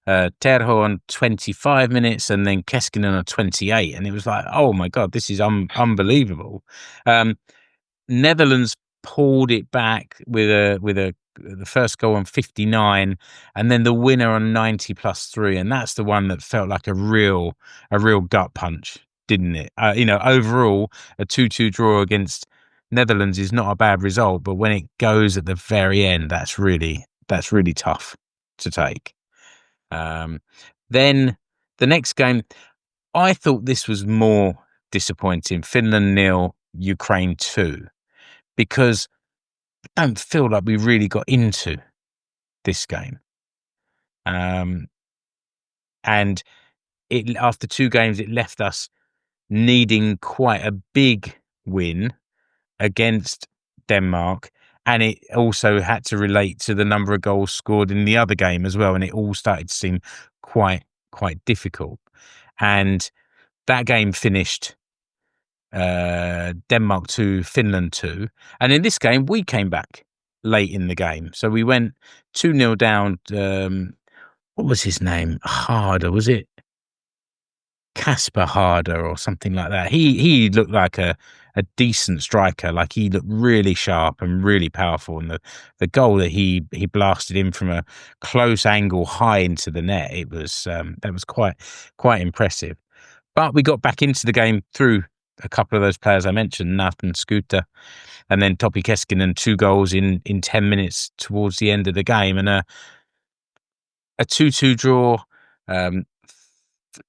Terho on 25 minutes and then Keskinen on 28, and it was like, oh my god, this is unbelievable. Netherlands pulled it back with the first goal on 59, and then the winner on 90 plus 3, and that's the one that felt like a real gut punch, didn't it? Overall, a 2-2 draw against Netherlands is not a bad result, but when it goes at the very end, that's really tough to take. Then the next game, I thought this was more disappointing. Finland 0, Ukraine 2, because I don't feel like we really got into this game. And after 2 games, it left us needing quite a big win against Denmark, and it also had to relate to the number of goals scored in the other game as well, and it all started to seem quite difficult. And that game finished Denmark 2, Finland 2, and in this game we came back late in the game, so we went 2-0 down. What was his name? Harder, was it? Kasper Harder or something like that. He looked like a decent striker. Like, he looked really sharp and really powerful, and the goal that he blasted in from a close angle high into the net, it was that was quite impressive. But we got back into the game through a couple of those players I mentioned, Nathan Scooter and then Topi Keskinen, 2 goals in 10 minutes towards the end of the game, and a 2-2 draw.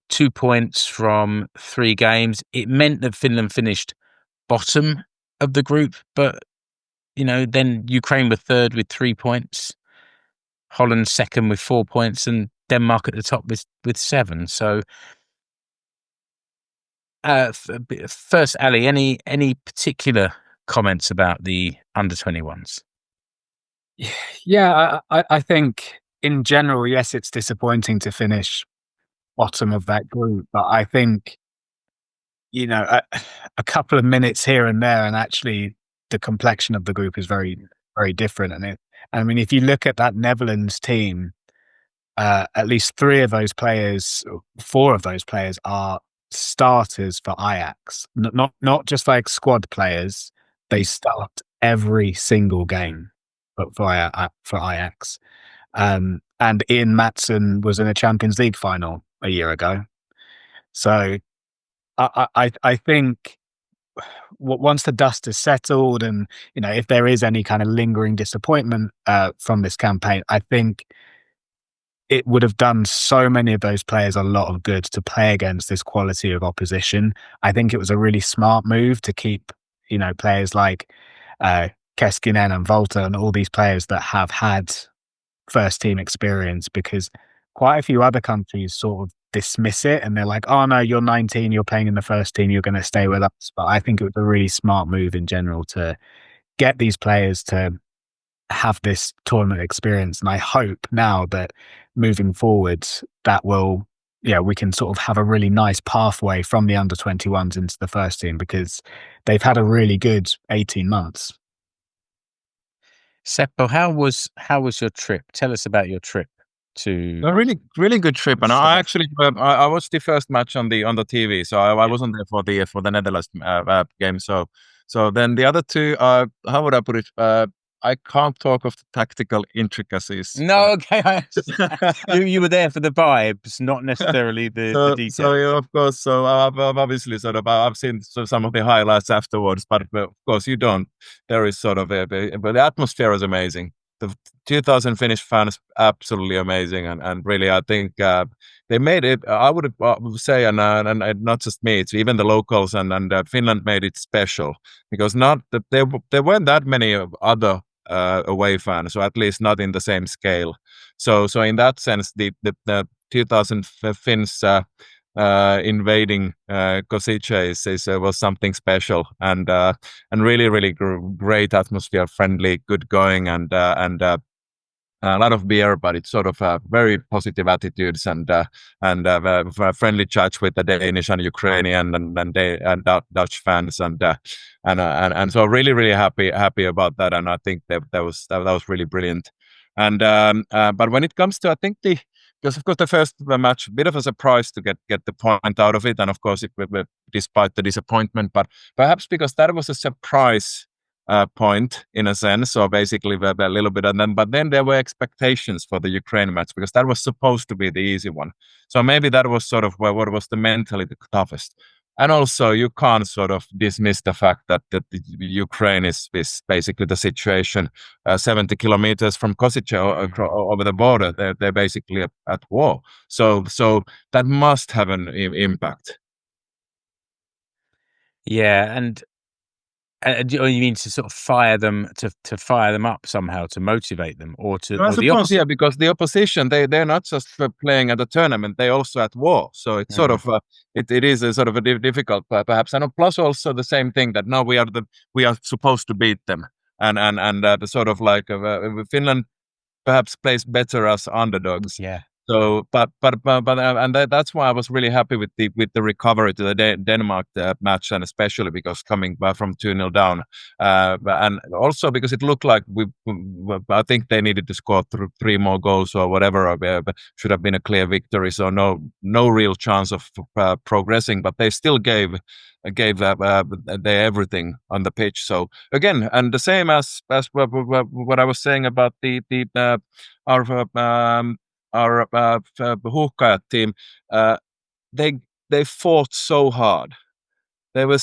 2 points from 3 games. It meant that Finland finished bottom of the group, but then Ukraine were third with 3 points, Holland second with 4 points, and Denmark at the top with 7. So, first, Ali, any particular comments about the under-21s? Yeah, I think in general, yes, it's disappointing to finish bottom of that group, but I think a couple of minutes here and there, and actually the complexion of the group is very, very different. And if you look at that Netherlands team, at least 4 of those players are starters for Ajax, not just like squad players. They start every single game for Ajax. And Ian Maatsen was in a Champions League final a year ago. So I think once the dust is settled, and if there is any kind of lingering disappointment from this campaign, I think it would have done so many of those players a lot of good to play against this quality of opposition. I think it was a really smart move to keep players like Keskinen and Volta and all these players that have had first team experience, because quite a few other countries sort of dismiss it and they're like, oh no, you're 19, you're playing in the first team, you're going to stay with us. But I think it was a really smart move in general to get these players to have this tournament experience. And I hope now that moving forward, that we can sort of have a really nice pathway from the under-21s into the first team, because they've had a really good 18 months. Seppo, how was your trip? Tell us about your trip to. A really, really good trip, and I actually I watched the first match on the TV, so I wasn't there for the Netherlands game. So then the other 2, how would I put it? I can't talk of the tactical intricacies. No, okay. You were there for the vibes, not necessarily the details. So yeah, of course. So I've obviously I've seen some of the highlights afterwards, but of course you don't. There is but the atmosphere is amazing. The 2,000 Finnish fans, absolutely amazing, and really I think they made it. I would say, and not just me, it's even the locals and Finland made it special, because there weren't that many other away fans, so at least not in the same scale. So in that sense, the 2,000 Finns invading Kosice was something special, and really great atmosphere, friendly, good going, and a lot of beer, but it's sort of very positive attitudes and friendly chats with the Danish and Ukrainian and Dutch fans, and so really happy about that, and I think that was really brilliant. And but when it comes to, I think because of course the first match, a bit of a surprise to get the point out of it, and of course despite the disappointment, but perhaps because that was a surprise point in a sense, so basically a little bit, but then there were expectations for the Ukraine match because that was supposed to be the easy one. So maybe that was sort of what was the mentally the toughest. And also, you can't sort of dismiss the fact that the Ukraine is basically the situation 70 kilometers from Kosice over the border. They're basically at war. So that must have an impact. Yeah, and you mean to sort of fire them up somehow, to motivate them, or to? I suppose, yeah, because the opposition, they're not just playing at the tournament; they're also at war. So it's sort of it is a sort of a difficult, perhaps, and plus also the same thing that now we are supposed to beat them, and the sort of like Finland perhaps plays better as underdogs. Yeah. So, but and that's why I was really happy with the recovery to the Denmark match, and especially because coming back from 2-0 down, and also because it looked like I think they needed to score 3 more goals or whatever, but should have been a clear victory. So no real chance of progressing, but they still gave their everything on the pitch. So again, and the same as what I was saying about our Huuhkajat team, they fought so hard. They were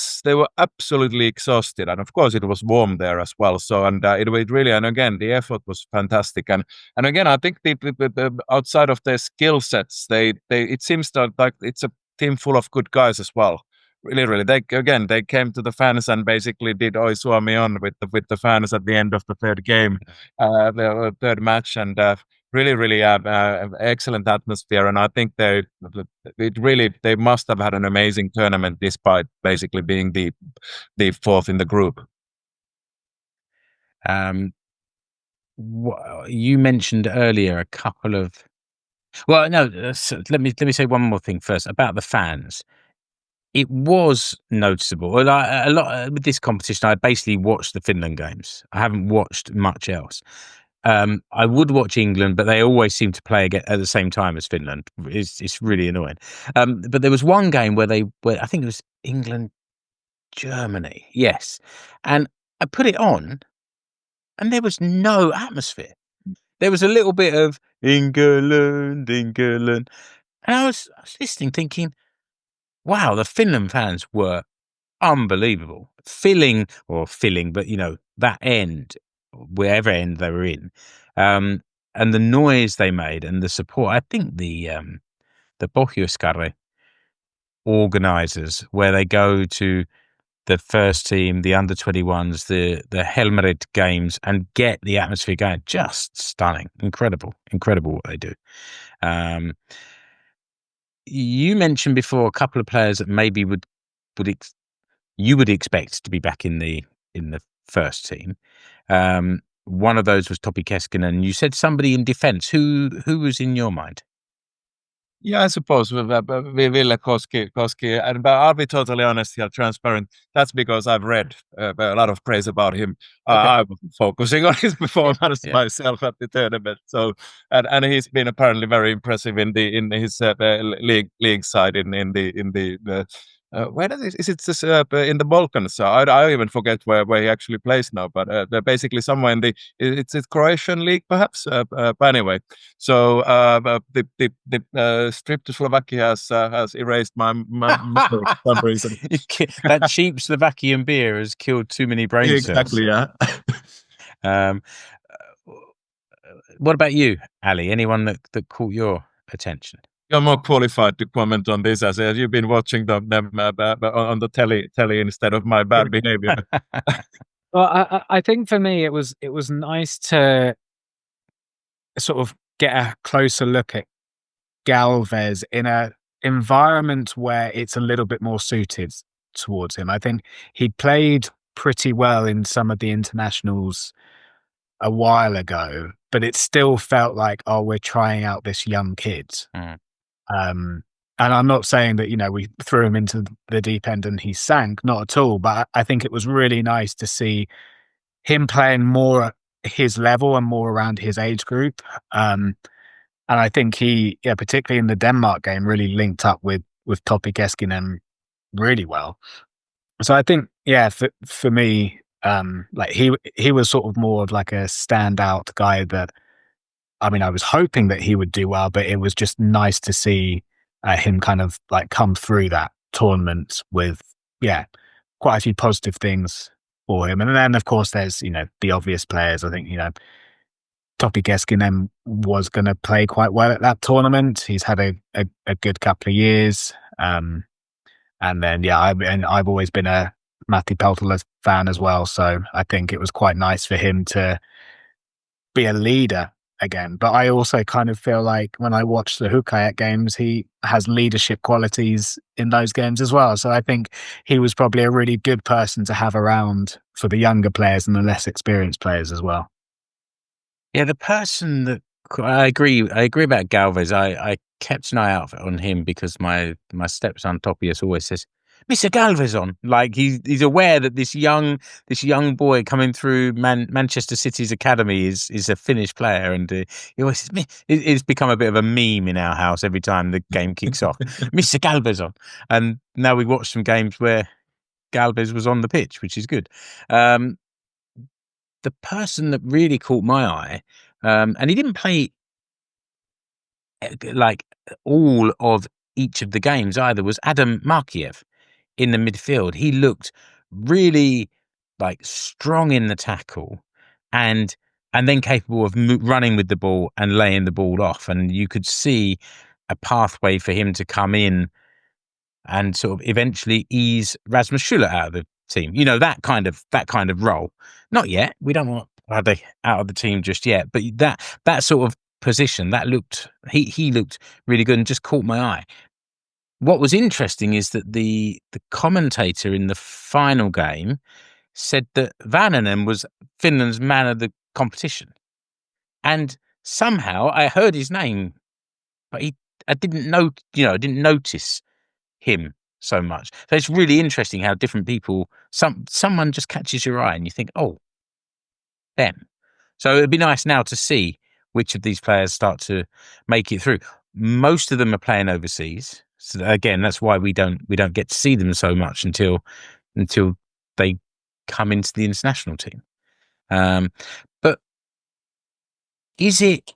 absolutely exhausted, and of course it was warm there as well. So it really, and again the effort was fantastic, and again I think the outside of their skill sets, it seems like it's a team full of good guys as well. Really, they came to the fans and basically did Oi Suomi on with the fans at the end of the third game, the third match, and really excellent atmosphere. And I think they must have had an amazing tournament despite basically being the fourth in the group. You mentioned earlier a couple of. Well, no. Let me say one more thing first about the fans. It was noticeable. Well, a lot with this competition. I basically watched the Finland games. I haven't watched much else. I would watch England, but they always seem to play at the same time as Finland. It's really annoying. But there was one game where I think it was England, Germany. Yes, and I put it on, and there was no atmosphere. There was a little bit of England, and I was listening, thinking, wow, the Finland fans were unbelievable. Filling, but that end, wherever end they were in, and the noise they made and the support. I think the Pohjoiskari organisers, where they go to the first team, the under-21s, the Helmarit games, and get the atmosphere going, just stunning, incredible what they do. You mentioned before a couple of players that maybe you would expect to be back in the first team. One of those was Topi Keskinen. You said somebody in defence. Who was in your mind? Yeah, I suppose Ville Koski. And but I'll be totally honest here, transparent. That's because I've read a lot of praise about him. Okay. I was focusing on his performance myself at the tournament. So, and he's been apparently very impressive in his league side in the. Where is it? In the Balkans? I even forget where he actually plays now. But they're basically somewhere in it's Croatian league, perhaps. But anyway, so the trip to Slovakia has erased my memory for some reason. That cheap Slovakian beer has killed too many brain cells. Exactly. Yeah. What about you, Ali? Anyone that caught your attention? You're more qualified to comment on this, as you've been watching them on the telly instead of my bad behavior. Well, I think for me it was nice to sort of get a closer look at Galvez in a environment where it's a little bit more suited towards him. I think he played pretty well in some of the internationals a while ago, but it still felt like, oh, we're trying out this young kid. And I'm not saying that, we threw him into the deep end and he sank, not at all. But I think it was really nice to see him playing more at his level and more around his age group. And I think he, particularly in the Denmark game, really linked up with Topi Keskinen really well. So I think, for me, like he was sort of more of like a standout guy that, I mean, I was hoping that he would do well, but it was just nice to see him kind of like come through that tournament with, quite a few positive things for him. And then, of course, there's, the obvious players. I think, Topi Keskinen was going to play quite well at that tournament. He's had a good couple of years. And then, I've always been a Matti Peltola fan as well. So I think it was quite nice for him to be a leader again. But I also kind of feel like when I watch the Huuhkajat games, he has leadership qualities in those games as well. So I think he was probably a really good person to have around for the younger players and the less experienced players as well. Yeah, the person that I agree about Galvez. I kept an eye out on him because my stepson Topias always says, "Mr. Galvez on." Like he's aware that this young boy coming through Manchester City's academy is a Finnish player, and he always says, it's become a bit of a meme in our house every time the game kicks off. Mr. Galvez on, and now we watched some games where Galvez was on the pitch, which is good. The person that really caught my eye, and he didn't play like all of each of the games either, was Adam Markiev in the midfield. He looked really like strong in the tackle and then capable of running with the ball and laying the ball off. And you could see a pathway for him to come in and sort of eventually ease Rasmus Schuller out of the team. That kind of role. Not yet. We don't want Rade out of the team just yet. But that sort of position, that looked he looked really good and just caught my eye. What was interesting is that the commentator in the final game said that Vanhanen was Finland's man of the competition, and somehow I heard his name, but I didn't notice him so much. So it's really interesting how different people, someone just catches your eye and you think, oh, them. So it'd be nice now to see which of these players start to make it through. Most of them are playing overseas. So again, that's why we don't get to see them so much until they come into the international team. But is it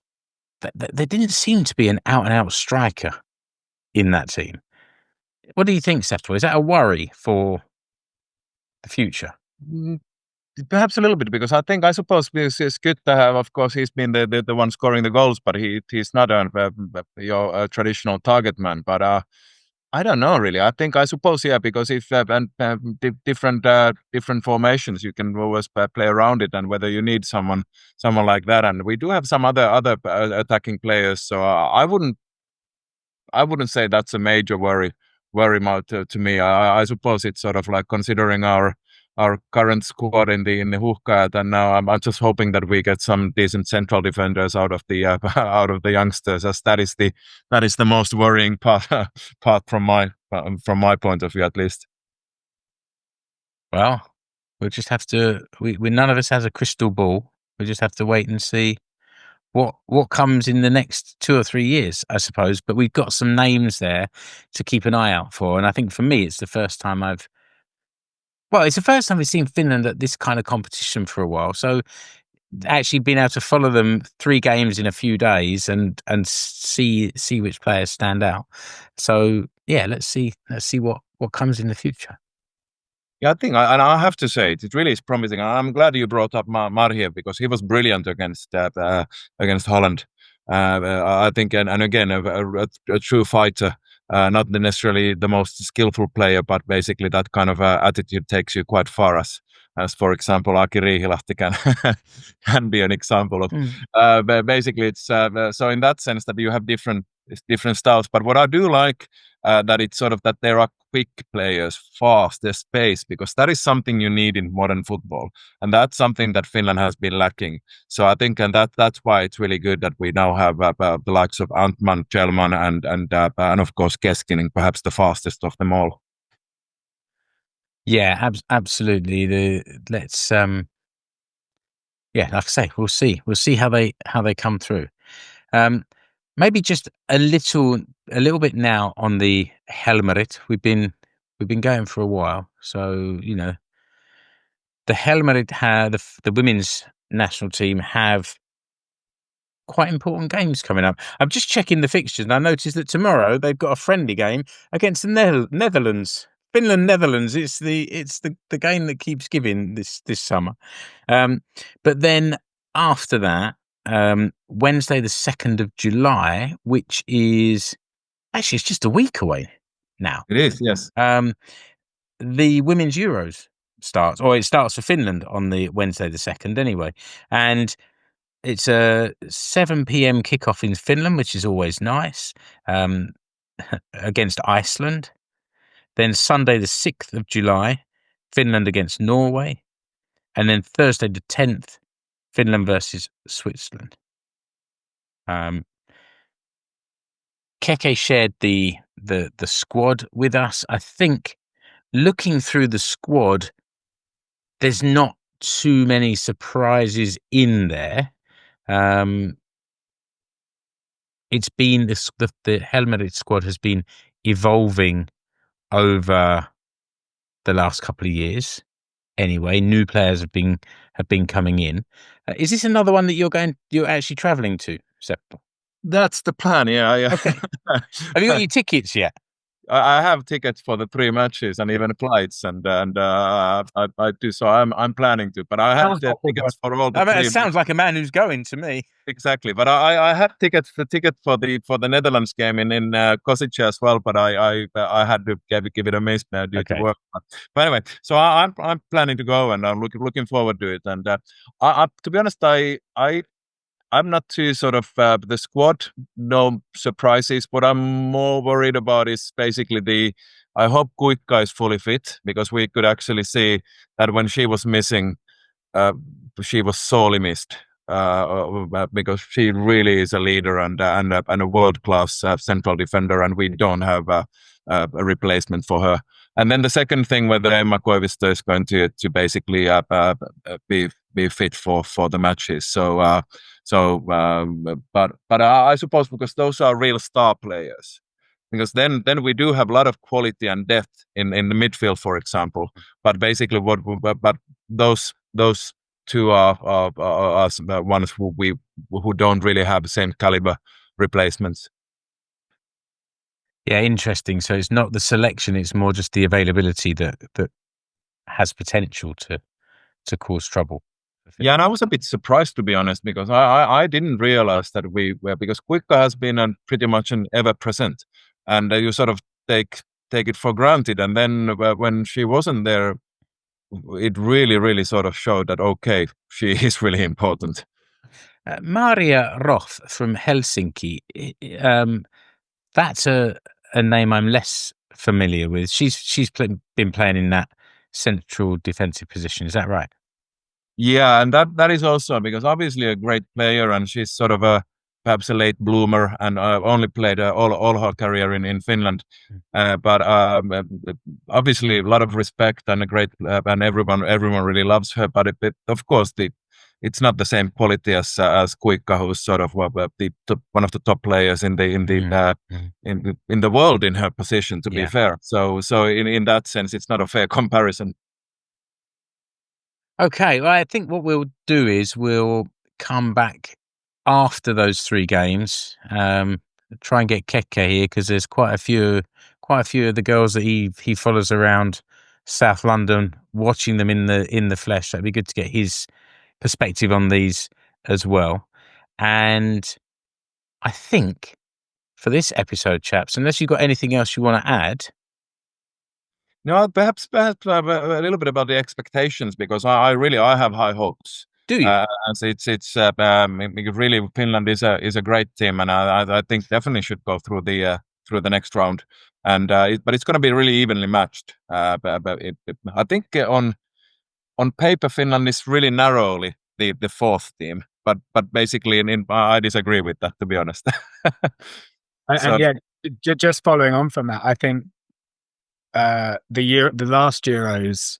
that there didn't seem to be an out and out striker in that team? What do you think, Seppo? Is that a worry for the future? Perhaps a little bit, because I suppose it's good to have. Of course, he's been the one scoring the goals, but he's not your traditional target man. But I don't know really. I suppose because if different formations, you can always play around it, and whether you need someone like that, and we do have some other attacking players. So I wouldn't say that's a major worry to me. I suppose it's sort of like considering our current squad in the Huuhkajat, and now I'm just hoping that we get some decent central defenders out of the youngsters, as that is the most worrying part from my point of view, at least. Well, we'll just have to. We none of us has a crystal ball. We just have to wait and see what comes in the next 2 or 3 years, I suppose. But we've got some names there to keep an eye out for, and I think for me, it's the first time we've seen Finland at this kind of competition for a while. So actually being able to follow them 3 games in a few days and see which players stand out. So yeah, let's see what comes in the future. Yeah, I think, and I have to say, it really is promising. And I'm glad you brought up Marhiev, because he was brilliant against Holland. I think, and again, a true fighter. Not necessarily the most skillful player, but basically that kind of attitude takes you quite far. As for example, Aki Riihilahti can be an example of. Basically, it's so in that sense that you have different it's different styles. But what I do like that it's sort of that there are quick players, fast, there's space, because that is something you need in modern football, and that's something that Finland has been lacking. So I think, and that's why it's really good that we now have the likes of Antman, Kjellman, and of course Keskinen, perhaps the fastest of them all. Yeah, absolutely. Let's yeah, like I say, we'll see how they come through. Maybe just a little bit now on the Helmarit. We've been going for a while, so you know the Helmarit the women's national team have quite important games coming up. I'm just checking the fixtures, and I noticed that tomorrow they've got a friendly game against the Netherlands. Finland Netherlands. It's the game that keeps giving this summer. But then after that, Wednesday the 2nd of July, which is actually, it's just a week away now. It is, yes. The Women's Euros starts, or it starts for Finland on the Wednesday the 2nd anyway. And it's a 7 p.m. kickoff in Finland, which is always nice, against Iceland. Then Sunday the 6th of July, Finland against Norway. And then Thursday the 10th, Finland versus Switzerland. Keke shared the squad with us. I think looking through the squad, there's not too many surprises in there. It's been the Helmarit squad has been evolving over the last couple of years. Anyway, new players have been coming in. Is this another one that you're actually travelling to, Seppo? That's the plan. Yeah. Okay. Have you got your tickets yet? I have tickets for the 3 matches and even flights, and I do. So I'm planning to, but I have the tickets for all the. It sounds like a man who's going to me. Exactly, but I had ticket for the Netherlands game in Kosice as well, but I had to give it a miss due to work. But anyway, so I'm planning to go, and I'm looking forward to it. And to be honest, I'm not too sort of the squad, no surprises. What I'm more worried about is basically I hope Kuikka is fully fit, because we could actually see that when she was missing, she was sorely missed, because she really is a leader and a world-class central defender, and we don't have a replacement for her. And then the second thing, whether Emma Koivisto is going to basically be fit for the matches. But I suppose because those are real star players, because then we do have a lot of quality and depth in the midfield, for example. But basically, but those two are ones who don't really have the same caliber replacements. Yeah, interesting. So it's not the selection; it's more just the availability that has potential to cause trouble. Yeah, and I was a bit surprised, to be honest, because I didn't realize that because Kuikka has been pretty much an ever present, and you sort of take it for granted, and then when she wasn't there, it really sort of showed that okay, she is really important. Maria Roth from Helsinki. That's a name I'm less familiar with. She's been playing in that central defensive position. Is that right? Yeah, and that is also because obviously a great player, and she's sort of perhaps a late bloomer, and only played all her career in Finland. But obviously a lot of respect and a great, and everyone really loves her. But of course it's not the same quality as Kuikka, who's sort of one of the top players in the world in her position. To be fair, so in that sense, it's not a fair comparison. Okay, well, I think what we'll do is we'll come back after those 3 games. Try and get Keke here, because there's quite a few of the girls that he follows around South London, watching them in the flesh. That'd be good to get his perspective on these as well. And I think for this episode, chaps, unless you've got anything else you want to add. No, perhaps a little bit about the expectations, because I have high hopes. Do you? It's really Finland is a great team, and I think definitely should go through the next round. And but it's going to be really evenly matched. I think on paper Finland is really narrowly the fourth team, but basically I disagree with that, to be honest. And yeah, just following on from that, I think the last Euros,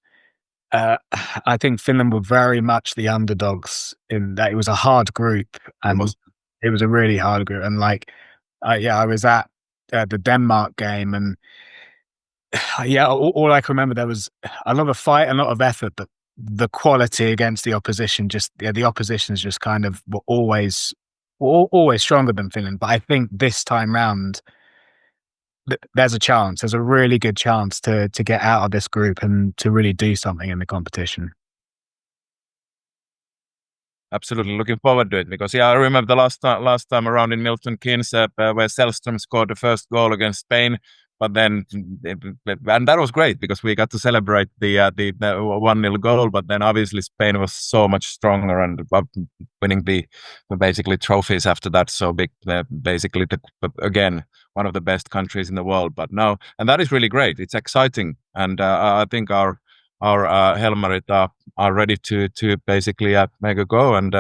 I think Finland were very much the underdogs in that it was a hard group, and it was a really hard group. And like, I was at the Denmark game, and all I can remember, there was a lot of fight, a lot of effort, but the quality against the opposition, the oppositions just kind of were always stronger than Finland. But I think this time round, there's a really good chance to get out of this group and to really do something in the competition. Absolutely, looking forward to it, because I remember the last time around in Milton Keynes where Sellström scored the first goal against Spain, but then and that was great because we got to celebrate the 1-0 goal, but then obviously Spain was so much stronger and winning the basically trophies after that. So big, basically again one of the best countries in the world. But now, and that is really great. It's exciting, and I think our Helmarit are ready to basically make a go and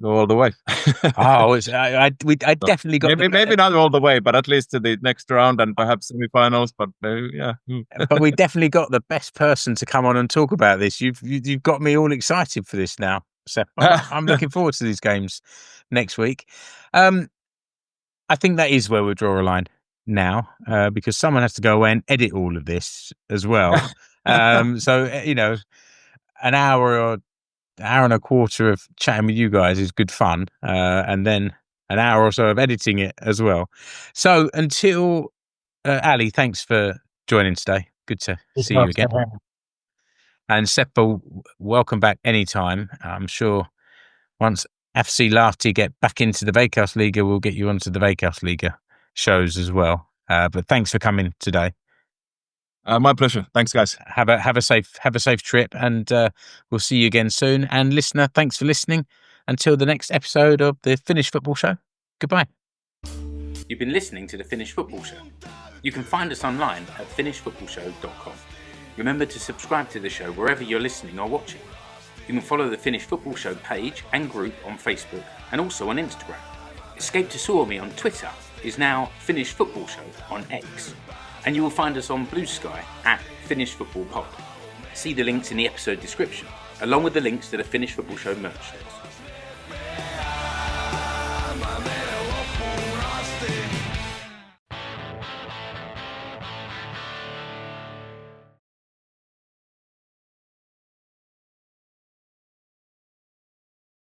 go all the way. I definitely got maybe not all the way, but at least to the next round and perhaps semi-finals. But yeah, but we definitely got the best person to come on and talk about this. You've got me all excited for this now, Seppo. I'm looking forward to these games next week. I think that is where we'll draw a line now, because someone has to go away and edit all of this as well. So an hour or hour and a quarter of chatting with you guys is good fun, and then an hour or so of editing it as well. So until Ali, thanks for joining today. Good to see you again. And Seppo, welcome back anytime. I'm sure once FC Lahti get back into the Veikkausliiga, we'll get you onto the Veikkausliiga shows as well. But thanks for coming today. My pleasure. Thanks, guys. Have a safe trip, and we'll see you again soon. And listener, thanks for listening. Until the next episode of the Finnish Football Show. Goodbye. You've been listening to the Finnish Football Show. You can find us online at finishfootballshow.com. Remember to subscribe to the show wherever you're listening or watching. You can follow the Finnish Football Show page and group on Facebook and also on Instagram. Escape to Suomi on Twitter is now Finnish Football Show on X. And you will find us on Blue Sky at Finnish Football Pod. See the links in the episode description, along with the links to the Finnish Football Show merch shirts.